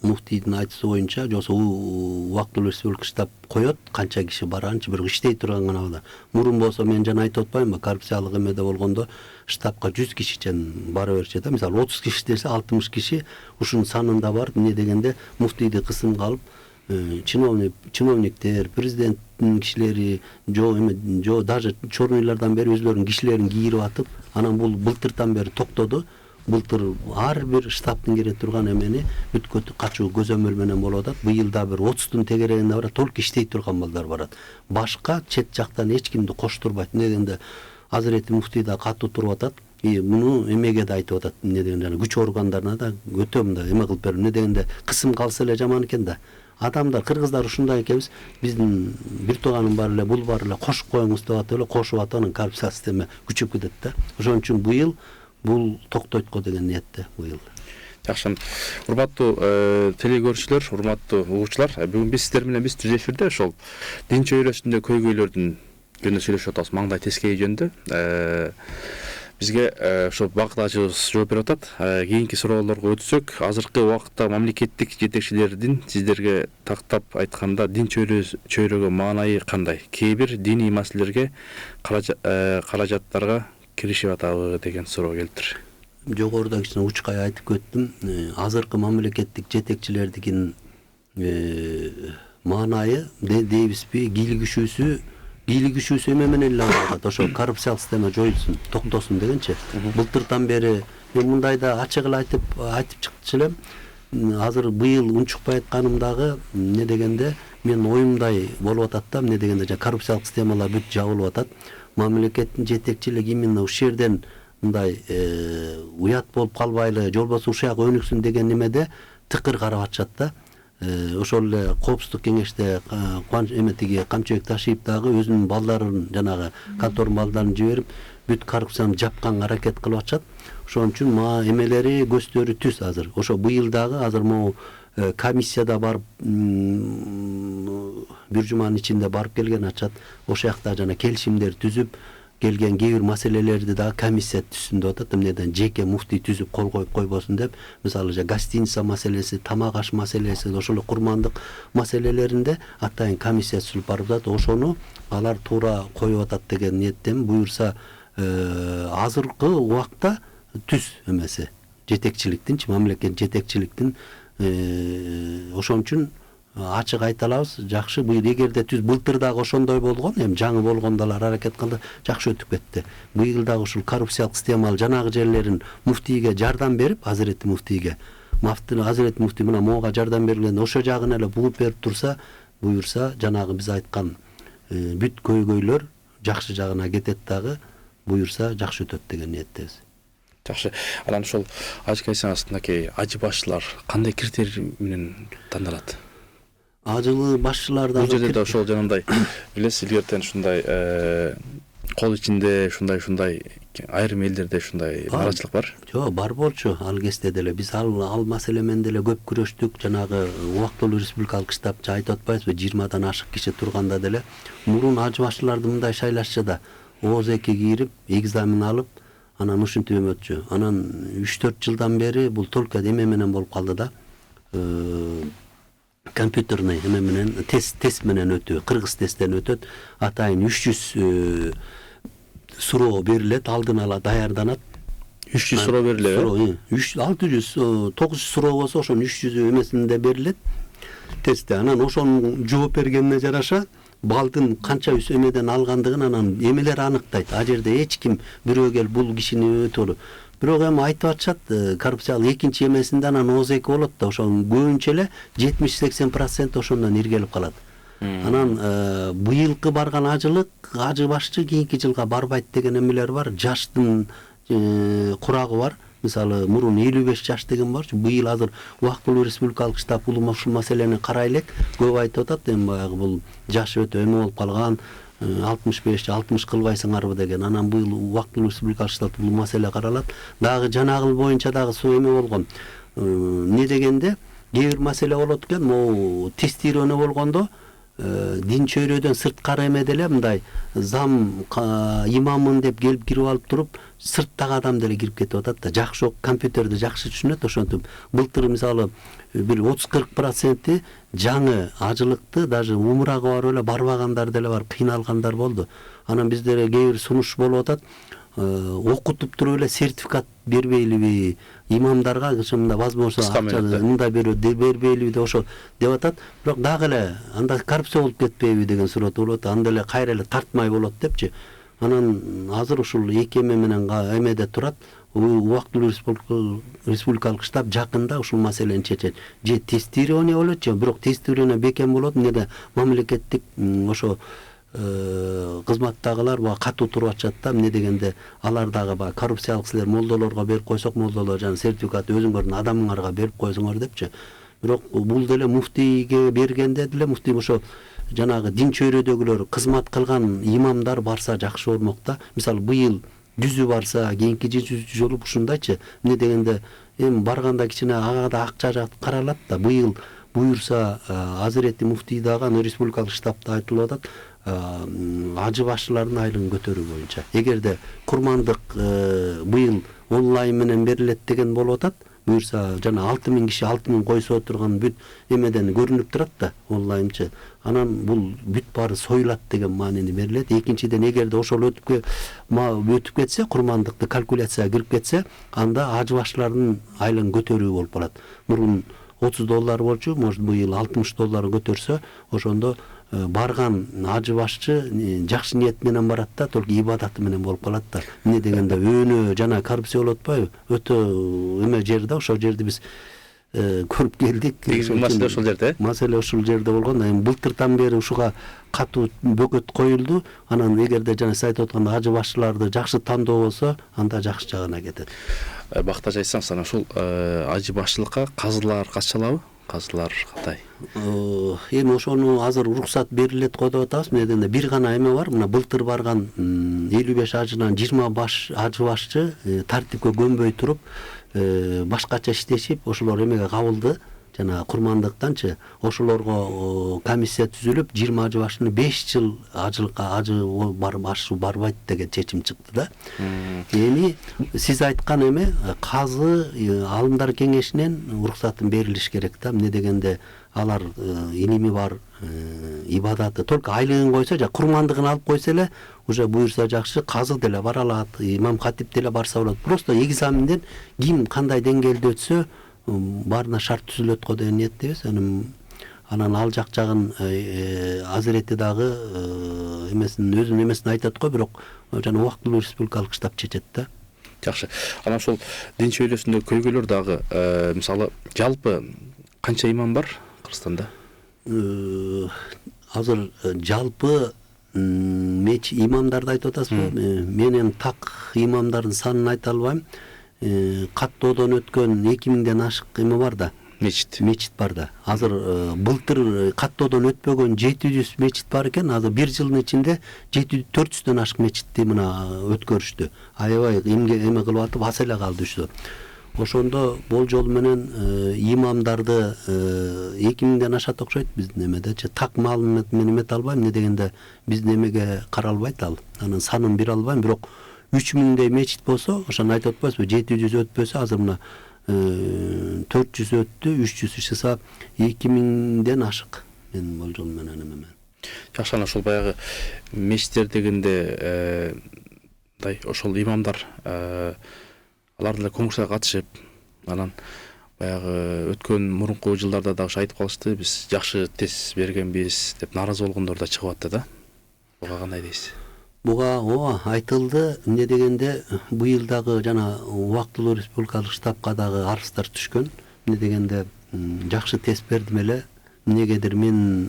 Speaker 2: муфтийдин айтысы боюнча, жосо убактылуу республика штаб коет, канча киши барганчы бирок иштей турган гана бар. Мурун болсо мен жана айтып атпаймынбы, коррупциялык эмеде болгондо штабка 100 кишичен бара берчү да. Мисалы 30 киши десе 60 киши ушунун санында бар. Эмне дегенде муфтийди кысымга алып, чиновниктер, президенттин кишилери, жо даже чорныйлардан бери өзлөрүнүн кишилерин кийирип атып, анан бул былтырдан бери токтоду. Былтыр ар бир штабтын кире турган эмени бүткө качуу көзөмөл менен болуп атат. Быйыл да бир 30тун тегерегинде барат, толук иштей турган балдар барат. Башка чет жактан эч кимди коштурбайт. Эмне дегенде Азирети муфтий да катуу туруп атат. Муну эмеге да айтып атат. Эмне дегенде күч органдарына да өтө мындай эме кылып берип, эмне дегенде кысым калса эле жаман экен да. Адамдар, кыргыздар ушундай экенбиз. Биздин бир тууганым бар эле, бул бар эле, кошуп коюңуз деп атып эле кошуп атып, анан коррупция система күчөп кетет да. Ошон үчүн быйыл бул токтойт го деген ниетте быйыл.
Speaker 1: Жакшы. Урматтуу теле көрүүчүлөр, урматтуу угуучулар, бүгүн биз сиздер менен түз эфирде ошол дин чөйрөсүндө көйгөйлөрдүн жөнүндө сүйлөшүп атабыз, маңдай тескей жөнүндө. Бизге ошо багытачыбыз жооп берип атат. Кийинки суроолорго өтсөк, азыркы убакытта мамлекеттик жетекчилердин сиздерге тактап айтканда дин чөйрөгө маанайы кандай? Кээ бир диний маселелерге каражаттарга киришип атабы деген суроо келиптир.
Speaker 2: Жогоруда кичине учкай айтып көттүм. Азыркы мамлекеттик жетекчилердин маанайы дейбизби, кийлигишүүсү эме менен эле алат. Ошо коррупциялык система жоюлсун, токтосун дегенчи. Былтырдан бери мен мындай да ачык эле айтып чыкчу элем. Азыр быйыл унчукпай айтканым дагы эмне дегенде мен оюмдай болуп атат да, эмне дегенде коррупциялык системалар бүт жабылып атат. Мамлекеттин жетекчилиги именно ушул жерден мындай уят болуп калбайлы, же болбосо ушул жак өнүксүн деген немеде тыкыр карап атышат да. Ошол эле коопсуздук кеңеште эметиги Камчыбек Ташиев дагы өзүнүн балдарын, жанагы контор балдарын жиберип, бүт коррупцияны жапканга аракет кылып атышат. Ошон үчүн эмелери көздөрү түз азыр. Ошо быйыл дагы азыр могу комиссияда барып бир жуманын ичинде барып келген атышат. Ошол жакта жана келишимдер түзүп келген кээ бир маселелерди дагы комиссия түзсүн деп атат. Эмнеден жеке муфтий түзүп кол коюп койбосун деп. Мисалы гостиница маселеси, тамак аш маселеси, ошол курмандык маселелеринде атайын комиссия түзүлүп барып атат. Ошону алар туура коюп атат деген ниеттен. Буюрса азыркы убакта түз эмеси жетекчиликтин, мамлекет жетекчиликтин ошон үчүн ачык айта алабыз, жакшы. Быйыл эгерде түз былтыр дагы ошондой болгон, эми жаңы болгондо алар аракет кылды, жакшы өтүп кетти. Быйыл дагы ушул коррупциялык системалуу жанагы жерлерин муфтийге жардам берип, Азирети муфтийге, Азирети муфтий мына могуга жардам бергенде ошо жагын эле бугуп берип турса, буюрса жанагы биз айткан бүт көйгөйлөр жакшы жагына кетет дагы, буюрса жакшы өтөт деген ниеттебиз.
Speaker 1: Жакшы. Анан ошол ажыкайсың астындагы ажы башчылар кандай критерий менен тандалат?
Speaker 2: Ажылы башчылардан
Speaker 1: бул жерде да ошол жанагындай билесиз, илгертен ушундай кол ичинде ушундай айрым элдерде ушундай нааразычылык бар.
Speaker 2: Жок, бар болчу ал кезде деле. Биз ал маселе менен деле көп күрөштүк. Жанагы убактылуу республикалык штабчы айтып атпайбызбы, 20 ашык киши турганда деле мурун ажы башчыларды мындай шайлашчы да, ОЗК кирип, экзамен алып, анан ушинтип өтчү. Анан 3-4 жылдан бери бул только эме менен болуп калды да. Компьютерный эме менен тест менен өтүү, кыргыз тесттен өтөт. Атайын 300 суроо берилет, алдын ала даярданат.
Speaker 1: 300 суроо берилет.
Speaker 2: 600 900 суроо болсо ошонун 300 эмесинде берилет тестте. Анан ошонун жооп бергенине жараша балдын канча эмеден алгандыгын анан эмелер аныктайт. А жерде эч ким бирөө келип бул кишини өтөлү. Бирок эми айтып атышат, коррупциялык экинчи эмесинде анан ОЗК болот да, ошол көбүнчө эле 70-80% ошондон иргелип калат. Анан быйылкы барган ажы башчы кийинки жылга барбайт деген эмелер бар. Жаштын курагы бар. Мисалы мурун 55 жаш деген бар. Быйыл азыр убактылуу республикалык штаб ушул маселени карай элек. Көп айтып атат, эми баягы бул жаш өтө эме болуп калган, 65-60 кылбайсыңарбы деген. Анан быйыл убактылуу республикалык штаб бул маселе каралат. Дагы жанагыл боюнча дагы эме болгон. Не дегенде кээ бир маселе болот экен. Могу тестирование болгондо дин чөйрөдөн сырткары эмеде эле мындай зам имаммын деп келип кирип алып туруп сырттагы адам деле кирип кетип атат да. Жакшы компьютерди жакшы түшүнөт. Ошентип былтыр мисалы бир 30-40% жаңы ажылыкты даже умрага барып эле барбагандар деле бар, кыйналгандар болду. Анан биздер кээ бир сунуш болуп атат. Окутуп туруп эле сертификат бербейлиби, имамдарга ушунда возможно мындай бербейлиби деп ошо деп атат. Бирок дагы эле анда коррупция болуп кетпейби деген суроо болот. Анда эле кайра эле тартмай болот депчи. Анан азыр ушул эки эме менен эмеде турат. Убактылуу республикалык штаб жакында ушул маселени чечет. Же тестирование болот, же бирок тестирование бекем болот. Эмнеде мамлекеттик ошо кызматтагылар катуу туруп атышат да. Эмне дегенде алар дагы коррупциялык силер молдолорго берип койсок, молдолор жана сертификат өзүңөрдүн адамыңарга берип койсоңор депчи. Бирок бул деле муфтийге бергенде деле муфтий ошо жанагы дин чөйрөдөгүлөр кызмат кылган имамдар барса жакшы болмок да. Мисалы быйыл 100 барса, кийинки жолу ушундайчы. Эмне дегенде эми барганда кичине ага да акча каралат да. Быйыл буюрса Азирети муфтий дагы аны республикалык штабта айтылып атат. Ажы башчылардын айлыгын көтөрүү боюнча. Эгерде курмандык быйыл онлайн менен берилет деген болуп атат. Буюрса жана 6000 киши 6000 койсо отурган бүт эмеден көрүнүп турат да онлайнчы. Анан бул бүт баары союлат деген маанини берилет. Экинчиден эгерде ошол өтүп кетсе, курмандыкты калькуляцияга кирип кетсе, анда ажы башчылардын айлыгын көтөрүү болуп калат. Мурун $30 болчу, может быйыл $60 көтөрсө, ошондо барган ажы башчы жакшы ниет менен барат да, только ибадаты менен болуп калат да. Эмне дегенде өөнө жана коррупция болуп атпайбы? Өтө эме жер да, ошол жерди биз көрүп келдик.
Speaker 1: Маселе ошол жерде.
Speaker 2: Маселе ошол жерде болгон. Эми былтырдан бери ушуга катуу бөгөт коюлду. Анан эгерде жана сиз айтып аткандай ажы башчыларды жакшы тандоо болсо, анда жакшы жагына кетет.
Speaker 1: Бактаж айтсаңыз, анан ушул ажы башчылыкка казылар катышалабы? Казылар кандай?
Speaker 2: Эми ошону азыр уруксат берилет го деп атабыз. Эмне дегенде бир гана эме бар. Мына былтыр барган 55 ажынан 20 ажы башчы тартипке көнбөй туруп, башкача иштешип, ошолор эмеге кабылды. Жана курмандыктанчы ошолорго комиссия түзүлүп, 20 ажы башчыны 5 жыл ажылыкка барбайт деген чечим чыкты да. Эми сиз айткан эме казы алымдар кеңешинен уруксатын берилиш керек да. Эмне дегенде алар илими бар, ибадаты, только айлыгын койсо, жа курмандыгын алып койсо эле, уже буюрса жакшы, казы деле бара алат, имам катип деле барса болот. Просто экзаменден ким кандай деңгээлде өтсө, баарына шарт түзүлөт го деген ниеттебиз. Анан ал жагын Азирети дагы өзүнүн эмесин айтат го, бирок жана убактылуу республикалык штаб чечет да.
Speaker 1: Жакшы. Анан ошол дин чөйрөсүндө көйгөйлөр дагы мисалы жалпы канча имам бар Кыргызстанда?
Speaker 2: Азыр жалпы имамдарды айтып атасызбы? Менен так имамдардын санын айта албайм. Каттоодон өткөн 2000ден ашык эме бар да. Мечит бар да. Азыр былтыр каттоодон өтпөгөн 700 мечит бар экен. Азыр бир жылдын ичинде 400дөн ашык мечитти мына өткөрүштү. Аябай эме кылып атып ас эле калды ушул. Ошондо болжол менен имамдарды 2000ден ашат окшойт биздин эмедечи. Так маалымат менен эмете албайм. Эмне дегенде биздин эмеге каралбайт ал. Анын санын бере албайм, бирок 3000дей мечит болсо, ошону айтып атпайсызбы, 700 өтпөсө, азыр мына 400 өттү, 300 чыкса 2000ден ашык. Менин болжол менен эме.
Speaker 1: Жакшы, ошол баягы мечиттер дегенде ошол имамдар алар деле конкурска катышып, анан баягы өткөн мурунку жылдарда да ошо айтып калышты, биз жакшы тест бергенбиз деп нааразы болгондор да чыгып атты да. Буга кандай дейсиз?
Speaker 2: Буга айтылды. Эмне дегенде быйыл дагы жана убактылуу республикалык штабка дагы арыздар түшкөн. Эмне дегенде жакшы тест бердим эле. Эмнегедир мен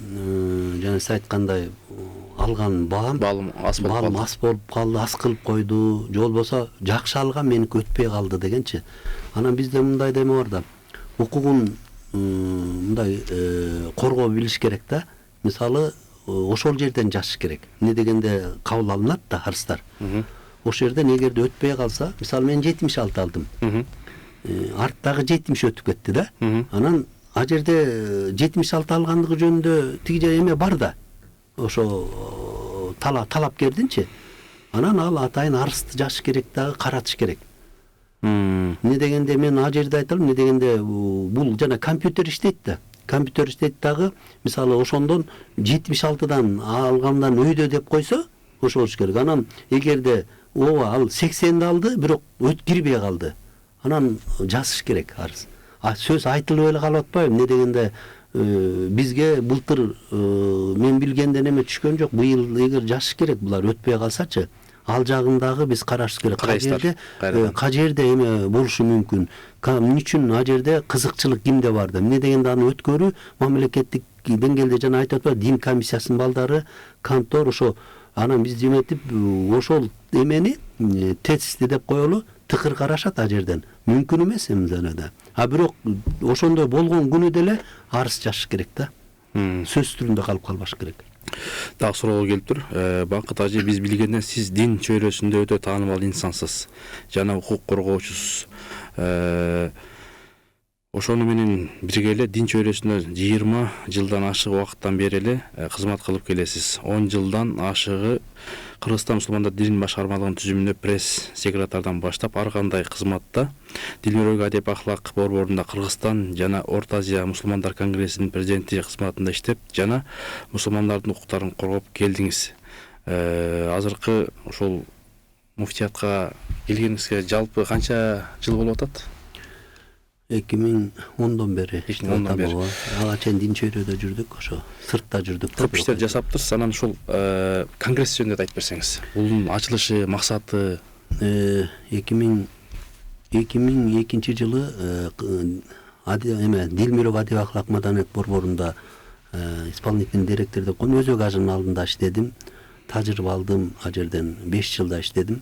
Speaker 2: жана сиз айткандай алган баам ас болуп калды, ас кылып койду, же болбосо жакшы алган меники өтпөй калды дегенчи. Анан бизде мындай деме бар да. Укугун мындай коргоо билиш керек да. Мисалы ошол жерден жашыш керек. Эмне дегенде кабыл алынат да арыздар. Ошол жерден эгерде өтпөй калса, мисалы мен 76 алдым. Арттагы 70 өтүп кетти да. Анан а жерде 76 алгандыгы жөнүндө тиги эме бар да. Ошо талапкердинчи. Анан ал атайын арызды жазыш керек дагы, каратыш керек. Эмне дегенде мен а жерде айталым, эмне дегенде бул жана компьютер иштейт да. Компьютер иштейт дагы, мисалы ошондон 76-дан алгандан өйдө деп койсо, ошо болуш керек. Анан эгерде ооба ал 80-ди алды, бирок кирбей калды. Анан жазыш керек арыз. Сөз айтылып эле калып атпайбы? Эмне дегенде бизге былтыр мен билгенден эме түшкөн жок. Быйыл эгер жазыш керек, булар өтпөй калсачы, ал жагындагы биз карашыбыз керек. Кай жерде эме болушу мүмкүн. Эмне үчүн а жерде кызыкчылык кимде бар да? Эмне дегенде аны өткөрүү мамлекеттик деңгээлде жана айтып атпайбы, дин комиссиясынын балдары, контор ошо анан биз эметип ошол эмени тестти деп коелу, тыкыр карашат а жерден. Мүмкүн эмес эмне да. А бирок ошондой болгон күнү деле арыз жазыш керек да. Сөз түрүндө калып калбаш керек.
Speaker 1: Дагы суроо келип тур. Бакыт ажы, биз билгенден сиз дин чөйрөсүндө өтө таанымал инсансыз жана укук коргоочусуз. Ошону менен бирге эле дин чөйрөсүндө 20 жылдан ашык убакыттан бери эле кызмат кылып келесиз. 10 жылдан ашыгы Кыргызстан мусулмандар дин башкармалыгынын түзүмүндө пресс секретардан баштап ар кандай кызматта Дилмирөк адеп ахлак борборунда Кыргызстан жана Орто Азия мусулмандар конгрессинин президенти кызматында иштеп жана мусулмандардын укуктарын коргоп келдиңиз. Азыркы ошол муфтиятка келгениңизге жалпы канча жыл болуп атат?
Speaker 2: 2010дон бери.
Speaker 1: 2010дон бери.
Speaker 2: Ага чейин дин чөйрөдө жүрдүк, ошо сыртта жүрдүк.
Speaker 1: Көп иштер жасаптырсыз. Анан ушул конгресс жөнүндө айтып берсеңиз. Бунун ачылышы, максаты?
Speaker 2: 2002 жылы Дилмирөк адеп ахлак маданият борборунда исполнительный директор деп койгон өзөк ажынын алдында иштедим. Тажрыйба алдым, а жерден 5 жылда иштедим.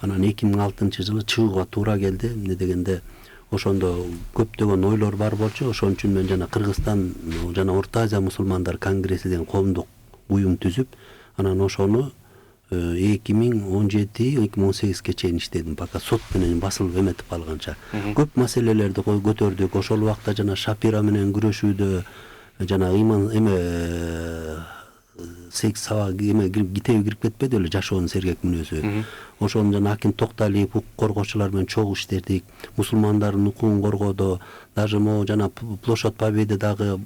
Speaker 2: Анан 2006 жылы чыгууга туура келди. Эмне дегенде ошондо көптөгөн ойлор бар болчу. Ошон үчүн мен жана Кыргызстан жана Орто Азия мусулмандар конгресси деген коомдук уюм түзүп, анан ошону 2017-2018 чейин иштедим, пока сот менен басылып эметип алганча. Көп маселелерди көтөрдүк. Ошол убакта жана Шапира менен күрөшүүдө жана ыйман секс сабак китеби кирип кетпеди эле, жашоонун сергек мүнөзү. Ошону жана Акин Токталиев укук коргоочулар менен чогуу иштедик. Мусулмандардын укугун коргоодо, даже могу жана Площадь Победы дагы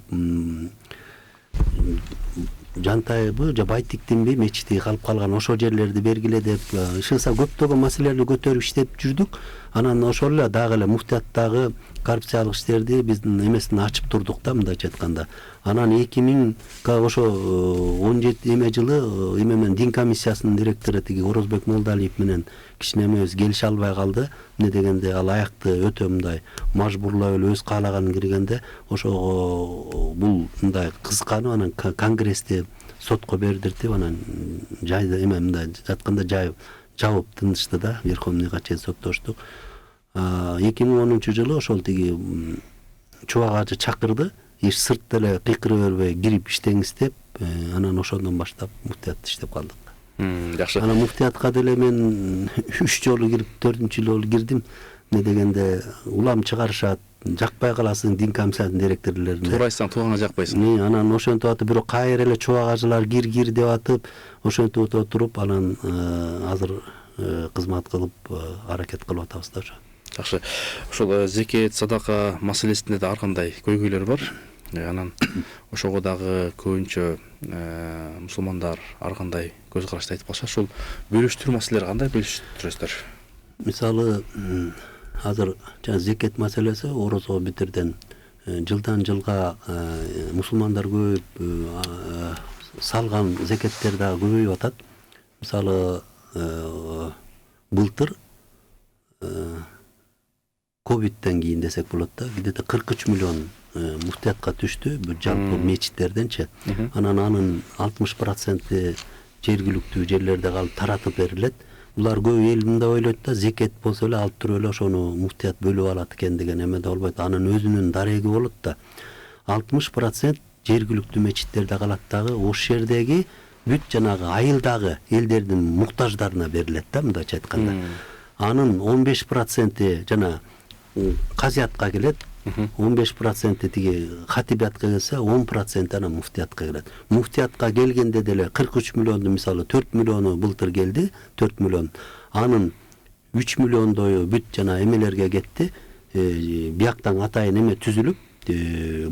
Speaker 2: Жантайбы же Байтиктинби мечити калып калган, ошол жерлерди бергиле деп ишинса көптөгөн маселелерди көтөрүп иштеп жүрдүк. Анан ошол эле дагы эле муфтияттагы коррупциялык иштерди биздин эмесин ачып турдук да, мындайча айтканда. Анан 2000 ошо 17 жылы менен дин комиссиясынын директору тиги Орозбек Молдалиев менен кичинемебиз келише албай калды. Эмне дегенде ал аякты өтө мындай мажбурлап эле өз каалаганын киргенде ошого бул мындай кызыканып, анан конгрессти сотко бердиртип, анан жайда мындай жатканда жабып тынышты да, Верховныйга чейин соттоштук. 2010 жылы ошол тиги чубак ажы чакырды. Эч сыртта эле кыйкырып бербей кирип иштеңиз деп, анан ошондон баштап муфтиятта иштеп калдык.
Speaker 1: Жакшы.
Speaker 2: Анан муфтиятка деле мен 3 жолу кирип, 4-жолу кирдим. Эмне дегенде улам чыгарышат, жакпай каласың дин комиссиясынын директорлоруна.
Speaker 1: Туура айтсаң, туугаңа жакпайсың.
Speaker 2: Анан ошентип атып, бирок кайра эле чубак ажылар кир деп атып, ошентип отуруп, анан азыр кызмат кылып, аракет кылып атабыз да.
Speaker 1: Жакшы. Ошол зекет, садака маселесинде да ар кандай көйгөйлөр бар. Анан ошого дагы көбүнчө мусулмандар ар кандай көз карашты айтып калышат. Ошол бөлүштүрүү маселелери кандай бөлүштүрөсүздөр?
Speaker 2: Мисалы, азыр зекет маселеси орозо битирден жылдан жылга мусулмандар көбөйүп, салган зекеттер дагы көбөйүп атат. Мисалы, былтыр ковидтен кийин десек болот да, где-то 43 миллион муфтиятка түштү, бул жалпы мечиттерденчи. Анан анын 60% жергиликтүү жерлерде калып таратып берилет. Булар көп эл мындай ойлойт да, зекет болсо эле алып туруп эле ошону муфтият бөлүп алат экен деген эме да болбойт. Анын өзүнүн дареги болот да. 60% жергиликтүү мечиттерде калат дагы, ошол жердеги бүт жанагы айылдагы элдердин муктаждарына берилет да, мындайча айтканда. Анын 15% жана казиятка келет, 15% тиги хатибиятка келсе, 10% ана муфтиятка келет. Муфтиятка келгенде деле 43 миллионду мисалы 4 миллиону былтыр келди, 4 миллион. Анын 3 миллиондою бүт жана эмелерге кетти. Бияктан атайын эме түзүлүп,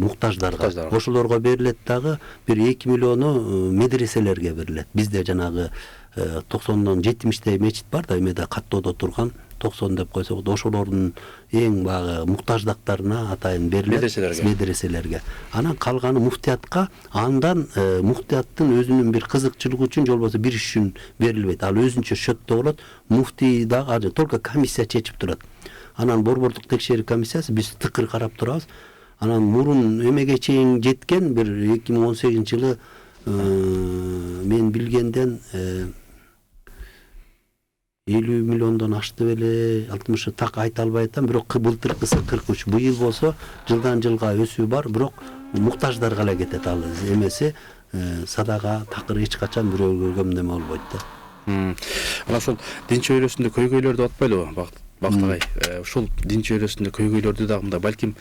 Speaker 2: муктаждарга. Ошолорго берилет дагы, бир 2 миллиону медреселерге берилет. Бизде жанагы 90-дон 70-тей мечит бар да, эмеде каттоодо турган 90 деп койсок, ошолордун эң багы муктаждактарына атайын берилет, медреселерге. Анан калганы муфтиятка, андан муфтияттын өзүнүн бир кызыкчылыгы үчүн, же болбосо бир иш үчүн берилбейт. Ал өзүнчө счетто болот. Муфтий дагы только комиссия чечип турат. Анан борбордук текшерүү комиссиясы биз тыкыр карап турабыз. Анан мурун эмеге чейин жеткен бир 2018-жылы мен билгенден 50 миллиондон ашты беле, 60 так айта албай атам, бирок былтыркысы 43. Быйыл болсо жылдан жылга өсүү бар, бирок муктаждарга эле кетет. Ал эмеси садага такыр эч качан бирөөгө көмдөм болбойт да.
Speaker 1: Анан ошол дин чөйрөсүндө көйгөйлөрдү атпайлыбы? Бактагай, ушул дин чөйрөсүндө көйгөйлөрдү дагы мында балким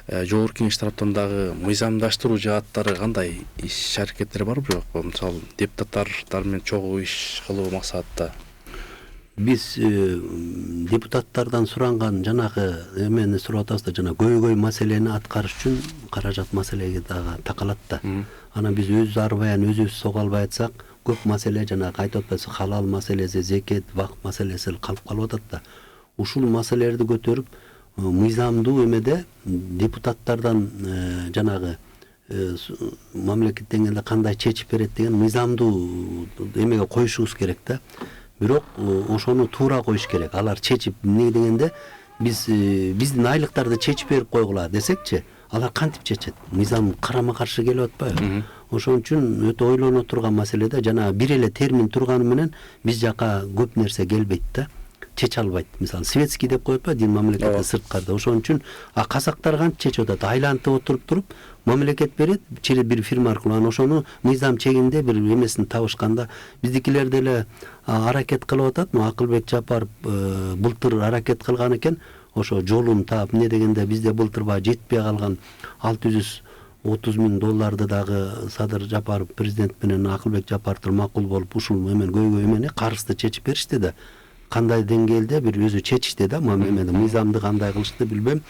Speaker 1: жогорку кеңеш тараптан дагы мыйзамдаштыруу жааттары кандай иш аракеттер барбы, жокпу? Мисалы, депутаттар менен чогуу иш кылуу максатта.
Speaker 2: Биз депутаттардан суранган жанагы эмени сурап атабыз да, жана көйгөй маселени аткарыш үчүн каражат маселеге дагы такалат да. Анан биз өз арбаян өзүбүз сога албай атсак, көп маселе жанагы айтып атпайсыз, халал маселеси, зекет, вак маселеси калып калып атат да. Ушул маселелерди көтөрүп, мыйзамдуу эмеде депутаттардан жанагы мамлекеттен келгенде кандай чечип берет деген мыйзамдуу эмеге коюшубуз керек да. Бирок ошону туура коюш керек. Алар чечип эмне дегенде, биздин айлыктарды чечип берип койгула десекчи, алар кантип чечет? Мыйзам карама каршы келип атпайбы? Ошон үчүн өтө ойлоно турган маселеде жана бир эле термин турганы менен биз жака көп нерсе келбейт да. Чече албайт. Мисалы, светский деп коюп па, дин мамлекетте сырткарда. Ошон үчүн казактар кантип чечип атат? Айлантып отуруп туруп, мамлекет берет, через бир фирма аркылуу, анан ошону мыйзам чегинде бир эмесин табышканда, биздикилер деле аракет кылып атат. Акылбек Жапаров былтыр аракет кылган экен, ошо жолун таап, эмне дегенде бизде былтыр жетпей калган $630,000 дагы Садыр Жапаров президент менен Акылбек Жапаровдор макул болуп, ушул эмен көйгөй эмени карызды чечип беришти да. Кандай деңгээлде бир өзү чечишти да, мыйзамды кандай кылышты билбем.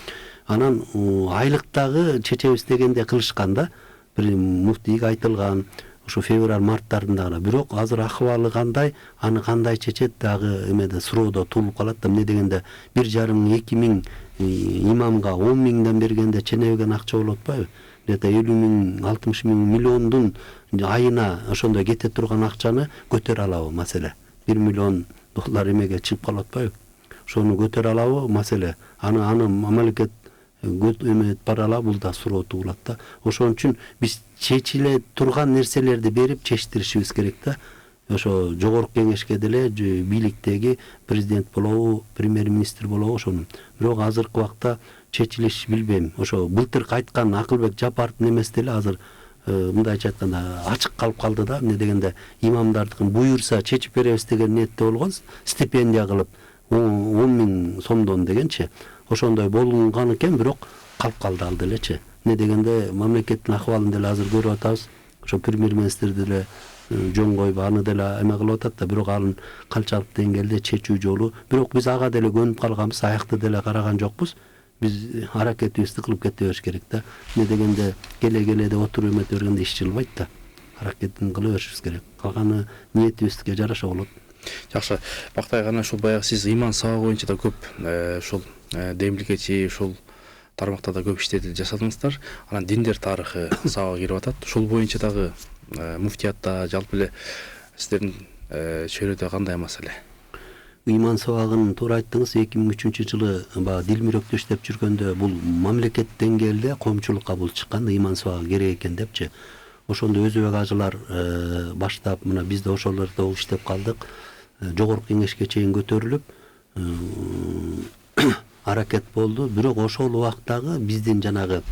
Speaker 2: Анан айлыктагы чечебиз дегенде кылышкан да, бир муфтийге айтылган, ошо февраль-марттарында гана. Бирок азыр акыбалы кандай, аны кандай чечет дагы эмеде суроодо туулуп калат да. Эмне дегенде 1,5-2 миң имамга 10 миңден бергенде ченебеген акча болуп атпайбы? Где-то 50 миң, 60 миң миллиондун айына ошондой кете турган акчаны көтөрө алабы маселе? 1 миллион доллар эмеге чыгып калып атпайбы? Ошону көтөрө алабы маселе? Аны мамлекет эме бара алабы? Бул да суроо туулат да. Ошон үчүн биз чечиле турган нерселерди берип чечтиришибиз керек да. Ошо жогорку кеңешке деле бийликтеги президент болобу, премьер-министр болобу ошону. Бирок азыркы убакта чечилиш билбейм. Ошо былтыркы айткан Акылбек Жапаровдун эмеси деле азыр мындайча айтканда ачык калып калды да. Эмне дегенде имамдардыкын буюрса чечип беребиз деген ниетте болгон, стипендия кылып 10 миң сомдон дегенчи. Ошондой болгон экен, бирок калып калды ал делечи. Эмне дегенде мамлекеттин акыбалын деле азыр көрүп атабыз. Ошо премьер-министр деле жөн коюп аны деле эме кылып атат да, бирок анын канчалык деңгээлде чечүү жолу, бирок биз ага деле көнүп калганбыз, аякты деле караган жокпуз. Биз аракетибизди кылып кете бериш керек да. Эмне дегенде келе-келеде отуруп эмете бергенде иш жылбайт да. Аракетин кыла беришибиз керек. Калганы ниетибизге жараша болот.
Speaker 1: Жакшы. Бактай гана ушул баягы сиз иман сабагы боюнча да көп ушул демилгечи ушул тармакта да көп иштеди жасадыңыздар. Анан диндер тарыхы сабагы кирип атат. Ушул боюнча дагы муфтиятта жалпы эле сиздердин чөйрөдө кандай маселе?
Speaker 2: Иман сабагын туура айттыңыз. 2003-жылы дил мирөктө иштеп жүргөндө бул мамлекет деңгээлде коомчулукка бул чыккан, иман сабагы керек экен депчи. Ошондо өзбек ажылар баштап, мына бизде ошолордо иштеп калдык. Жогорку кеңешке чейин көтөрүлүп аракет болду. Бирок ошол убактагы биздин жанагы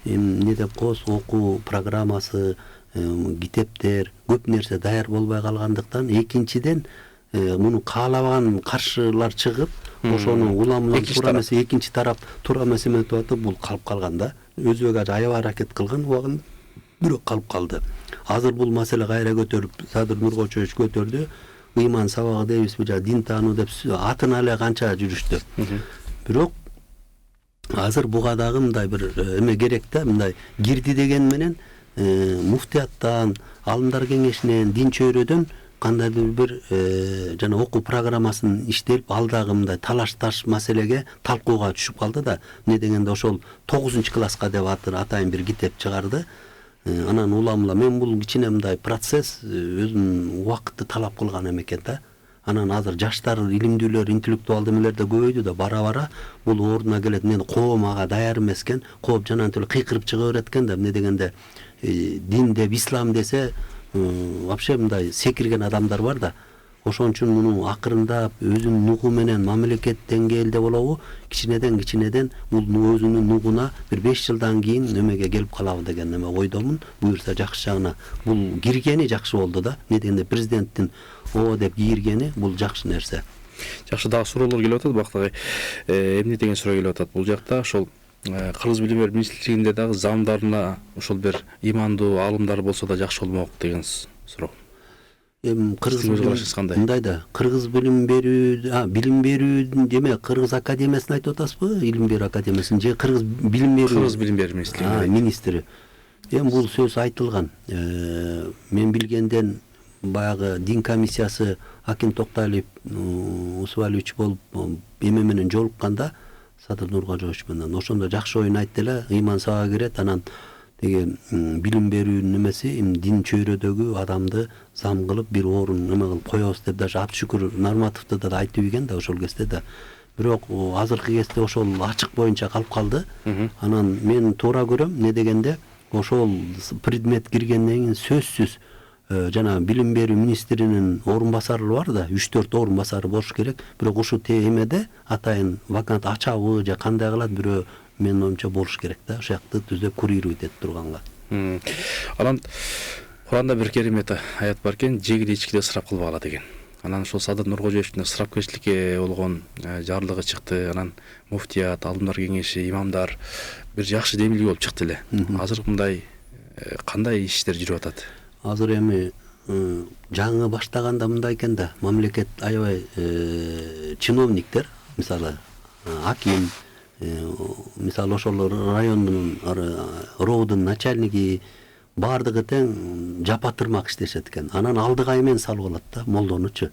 Speaker 2: эмне деп коебуз, окуу программасы, китептер, көп нерсе даяр болбой калгандыктан, экинчиден муну каалабаган каршылар чыгып, ошону уламдан туура эмес, экинчи тарап туура эмес эметип атып, бул калып калган да. Өзбек аябай аракет кылган убагында, бирок калып калды. Азыр бул маселе кайра көтөрүп, Садыр Нуркожоевич көтөрдү. Ыйман сабагы дейбизби, дин таануу деп атын эле канча жүрүштү. Бирок азыр буга дагы мындай бир эме керек да, мындай кирди деген менен муфтияттан, алымдар кеңешинен, дин чөйрөдөн кандайдыр бир жана окуу программасын иштелип, ал дагы мындай талаш-таш маселеге, талкууга түшүп калды да. Эмне дегенде ошол 9-класска деп атайын бир китеп чыгарды. Анан уламла мен бул кичине мындай процесс өзүнүн убакытты талап кылган экен да. Анан азыр жаштар, илимдүүлөр, интеллектуалдуу эмелер да көбөйдү да, бара-бара бул ордуна келет. Мен коом ага даяр эмес экен, кооп жанагынтип эле кыйкырып чыга берет экен да. Эмне дегенде дин деп, ислам десе вообще мындай секирген адамдар бар да. Ошон үчүн муну акырындап өзүнүн нугу менен мамлекет деңгээлде болобу, кичинеден бул өзүнүн нугуна бир 5 жылдан кийин немеге келип калабы деген эме ойдомун. Буюрса жакшы жагына бул киргени жакшы болду да. Не дегенде президенттин о деп кийиргени бул жакшы нерсе.
Speaker 1: Жакшы, дагы суроолор келип атат бактагы. Эмне деген суроо келип атат. Бул жакта ошол Кыргыз билим берүү министрлигинде дагы замдарына ошол бир имандуу алымдар болсо да жакшы болмок деген суроо.
Speaker 2: Мындай да, Кыргыз билим берүү деме, Кыргыз академиясын айтып атасызбы? Илим берүү академиясын же Кыргыз билим берүү министрлиги министри. Бул сөз айтылган. Мен билгенден баягы дин комиссиясы Акин Токталиев Усвалович болуп эме менен жолукканда, Садыр Нуркожоевич менен ошондо жакшы оюн айтты эле. Ыйман сага кирет, анан деге билим берүүнүн эмеси дин чөйрөдөгү адамды зам кылып бир орун эме кылып коебуз деп даже Абдышүкүр Нарматовду да айтып ийген да ошол кезде да. Бирок азыркы кезде ошол ачык боюнча калып калды. Анан мен туура көрөм, эмне дегенде ошол предмет киргенден кийин сөзсүз жана билим берүү министринин орун басары бар да, 3-4 орун басары болуш керек. Бирок ушу темеде атайын вакант ачабы же кандай кылат бирөө менин оюмча болуш керек да, ошол жакты түзөп курировать этип турганга.
Speaker 1: Анан Куранда бир керемет аят бар экен, жегиде ичкиде ысырап кылбагыла деген. Анан ошол Садыр Нуркожоевичтин ысырапкерчиликке болгон жарлыгы чыкты. Анан муфтият, алымдар кеңеши, имамдар бир жакшы демилге болуп чыкты эле. Азыр мындай кандай иштер жүрүп атат?
Speaker 2: Азыр эми жаңы баштаганда мындай экен да, мамлекет аябай чиновниктер, мисалы аким, мисалы ошол райондун роодун начальниги баардыгы тең жапа-тырмак иштешет экен. Анан алдыга эмен салып алат да, молдонучу.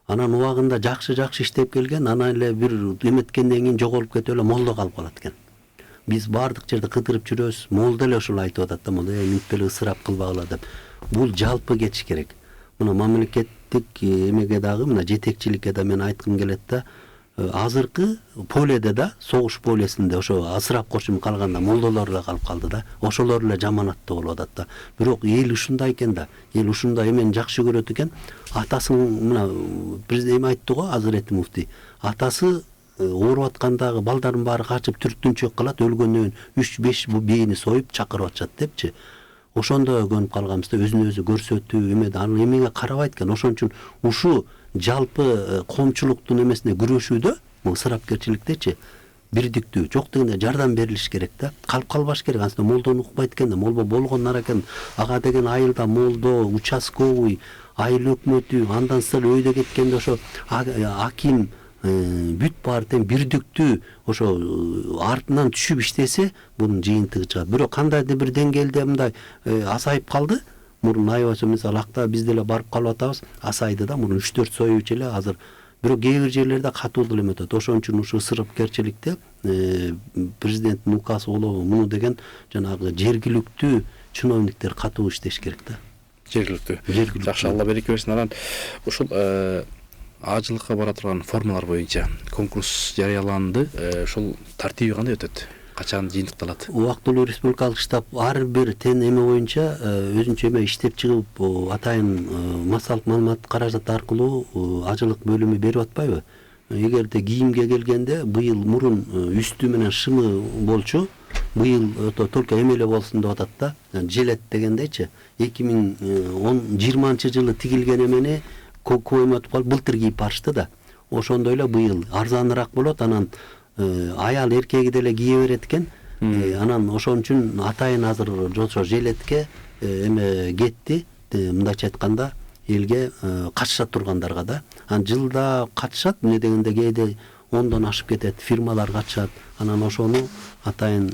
Speaker 2: Анан убагында жакшы иштеп келген, анан эле бир эметкенден кийин жоголуп кетип эле молдо калып калат экен. Биз баардык жерде кыдырып жүрөбүз, молдо эле ушул айтып атат да, молдо мынтип эле ысырап кылбагыла деп. Бул жалпы кетиш керек. Мына мамлекеттик эмеге дагы, мына жетекчиликке да мен айткым келет да, азыркы поледе да, согуш полесинде ошо ысырап кошум калганда молдолор эле калып калды да. Ошолор эле жаманаттуу болуп атат да. Бирок эл ушундай экен да. Эл ушундай эмени жакшы көрөт экен. Атасынын мына президент айтты го, Азырети муфтий. Атасы ооруп аткандагы балдардын баары качып түрктүнчөк кылат, өлгөндөн кийин 3-5 бээни союп чакырып атышат депчи. Ошондо көнүп калганбызда, өзүн өзү көрсөтүү эмеде аны эмеге карабайт экен. Ошон үчүн ушу жалпы коомчулуктун эмесине күрөшүүдө, бул ысырапкерчиликтечи бирдиктүү, жок дегенде жардам берилиш керек да. Калып калбаш керек. Ансында молдону укпайт экен да, молдо болгон экен. Ага деген айылда молдо, участковый, айыл өкмөтү, андан сырт өйдө кеткенде ошо аким бүт баары тең бирдиктүү ошо артынан түшүп иштесе, бунун жыйынтыгы чыгат. Бирок кандайдыр бир деңгээлде мындай азайып калды. Мурун аябай мисалы акта биз деле барып калып атабыз, асайды да, мурун 3-4 союучу эле азыр. Бирок кээ бир жерлерде катуу деле эметет. Ошон үчүн ушу ысырапкерчиликте президенттин указы болобу, муну деген жанагы жергиликтүү чиновниктер катуу иштеш керек да.
Speaker 1: Жергиликтүү. Жакшы, Алла береке берсин. Анан ушул ажылыкка бара турган формалар боюнча конкурс жарыяланды. Ошол тартиби кандай өтөт? Качан жыйынтыкталат?
Speaker 2: Убактылуу республикалык штаб ар бир тен эме боюнча өзүнчө эме иштеп чыгып, атайын массалык маалымат каражаты аркылуу ажылык бөлүмү берип атпайбы? Эгерде кийимге келгенде быйыл мурун үстү менен шымы болчу, быйыл только эмеле болсун деп атат да. Желет дегендейчи 2020 жылы тигилген эмени көймө өтүп калып былтыр кийип барышты да. Ошондой эле быйыл арзаныраак болот, анан аял эркеги деле кие берет экен. Анан ошон үчүн атайын азыр ошо желетке эме кетти, мындайча айтканда элге катышат тургандарга да. Анан жылда катышат, эмне дегенде кээде 10дон ашып кетет, фирмалар катышат. Анан ошону атайын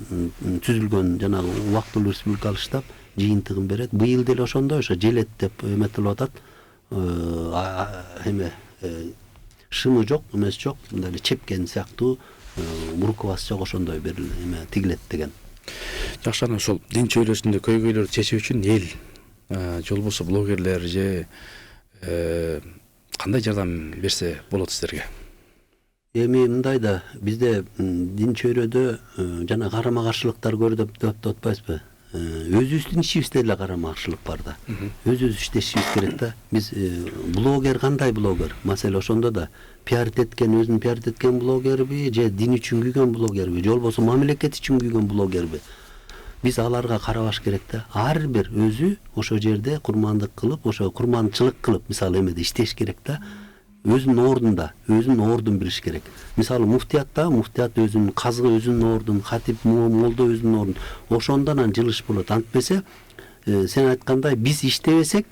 Speaker 2: түзүлгөн жанагы убактылуу республикалык штаб жыйынтыгын берет. Быйыл деле ошондой ошо желет деп эметилип атат. Эме шыны жок, эмес жок, мындай эле чепкен сыяктуу муркубасы жок, ошондой бир эме тигилет деген.
Speaker 1: Жакшы, анан ошол дин чөйрөсүндө көйгөйлөрдү чечүү үчүн эл же болбосо блогерлер же кандай жардам берсе болот сиздерге?
Speaker 2: Эми мындай да, бизде дин чөйрөдө жана карама каршылыктар көрүп деп атпайсызбы? Өзүбүздүн ишибизде эле карама каршылык бар да. Өзүбүз иштешибиз керек да. Биз блогер кандай блогер? Маселе ошондо да. Өзүн пиарит эткен блогерби, же дин үчүн күйгөн блогерби, же болбосо мамлекет үчүн күйгөн блогерби? Биз аларга карабаш керек да. Ар бир өзү ошо жерде курмандык кылып, ошо курманчылык кылып, мисалы эмеде иштеш керек да. Өзүнүн ордунда, өзүнүн ордун билиш керек. Мисалы муфтият өзүнүн казгы өзүнүн ордун, хатип молдо өзүнүн ордун. Ошондон анан жылыш болот. Антпесе, сен айткандай биз иштебесек,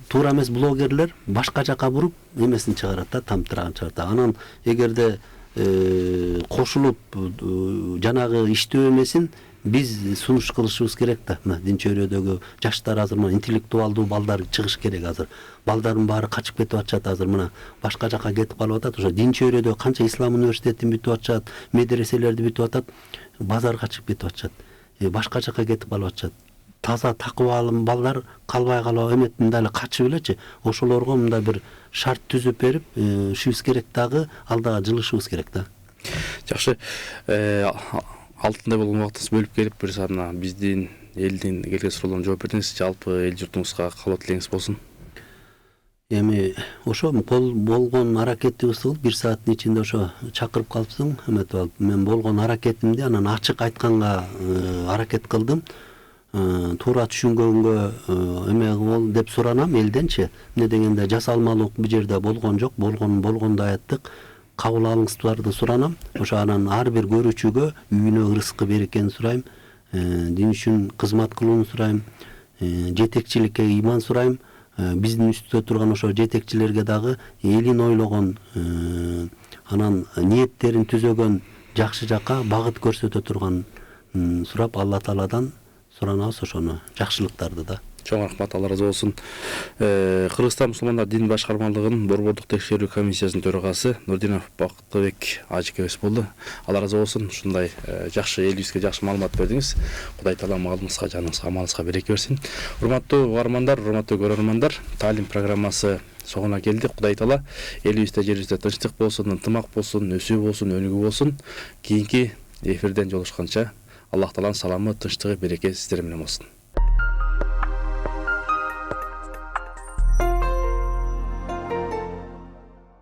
Speaker 2: туура эмес блогерлер башка жака буруп эмесин чыгарат да, тамтырагын чыгарат. Анан эгерде кошулуп жанагы иштөө эмесин биз сунуш кылышыбыз керек да. Дин чөйрөдөгү жаштар азыр мына интеллектуалдуу балдар чыгыш керек азыр. Балдардын баары качып кетип атышат азыр, мына башка жака кетип калып атат. Ошо дин чөйрөдө канча ислам университетин бүтүп атышат, медреселерди бүтүп атат, базарга чыгып кетип атышат. Башка жака кетип калып атышат. Таза такыбалым балдар калбай калып эмет мындай эле качып элечи. Ошолорго мындай бир шарт түзүп берип, ушубуз керек дагы алдыга жылышыбыз керек да.
Speaker 1: Жакшы, алтындай болгон убактыбыз бөлүп келип, бир саатына биздин элдин келген суроолоруна жооп бердиңиз. Жалпы эл журтуңузга каалоо тилеңиз болсун.
Speaker 2: Эми ошо болгон аракетибиз кылып, бир сааттын ичинде ошо чакырып калыпсың, эметип алып, мен болгон аракетимди анан ачык айтканга аракет кылдым. Туура түшүнгөнгө эме бол деп суранам элденчи. Эмне дегенде жасалмалык бул жерде болгон жок, болгондой айттык. Кабыл алыңыздарды суранам. Ошо анан ар бир көрүүчүгө үйүнө ырыскы берекени сурайм. Дин үчүн кызмат кылууну сурайм. Жетекчиликке иман сурайм. Биздин үстүдө турган ошо жетекчилерге дагы элин ойлогон, анан ниеттерин түзөгөн жакшы жака багыт көрсөтө турган сурап Алла Тааладан суранабыз ошону, жакшылыктарды да.
Speaker 1: Чоң рахмат, Алла разы болсун. Кыргызстан мусулмандар дин башкармалыгынын борбордук текшерүү комиссиясынын төрагасы Нурдинов Бактыбек ажекебиз болду. Алла разы болсун. Ушундай жакшы элибизге жакшы маалымат бердиңиз. Кудай Таала малыңызга, жаныңызга, амалыңызга береке берсин. Урматтуу угармандар, урматтуу көрөрмандар, таалим программасы соңуна келди. Кудай Таала элибизде, жерибизде тынчтык болсун, ынтымак болсун, өсүү болсун, өнүгүү болсун. Кийинки эфирден жолугушканча Аллах Тааланын саламы, тынчтыгы, береке сиздер менен болсун.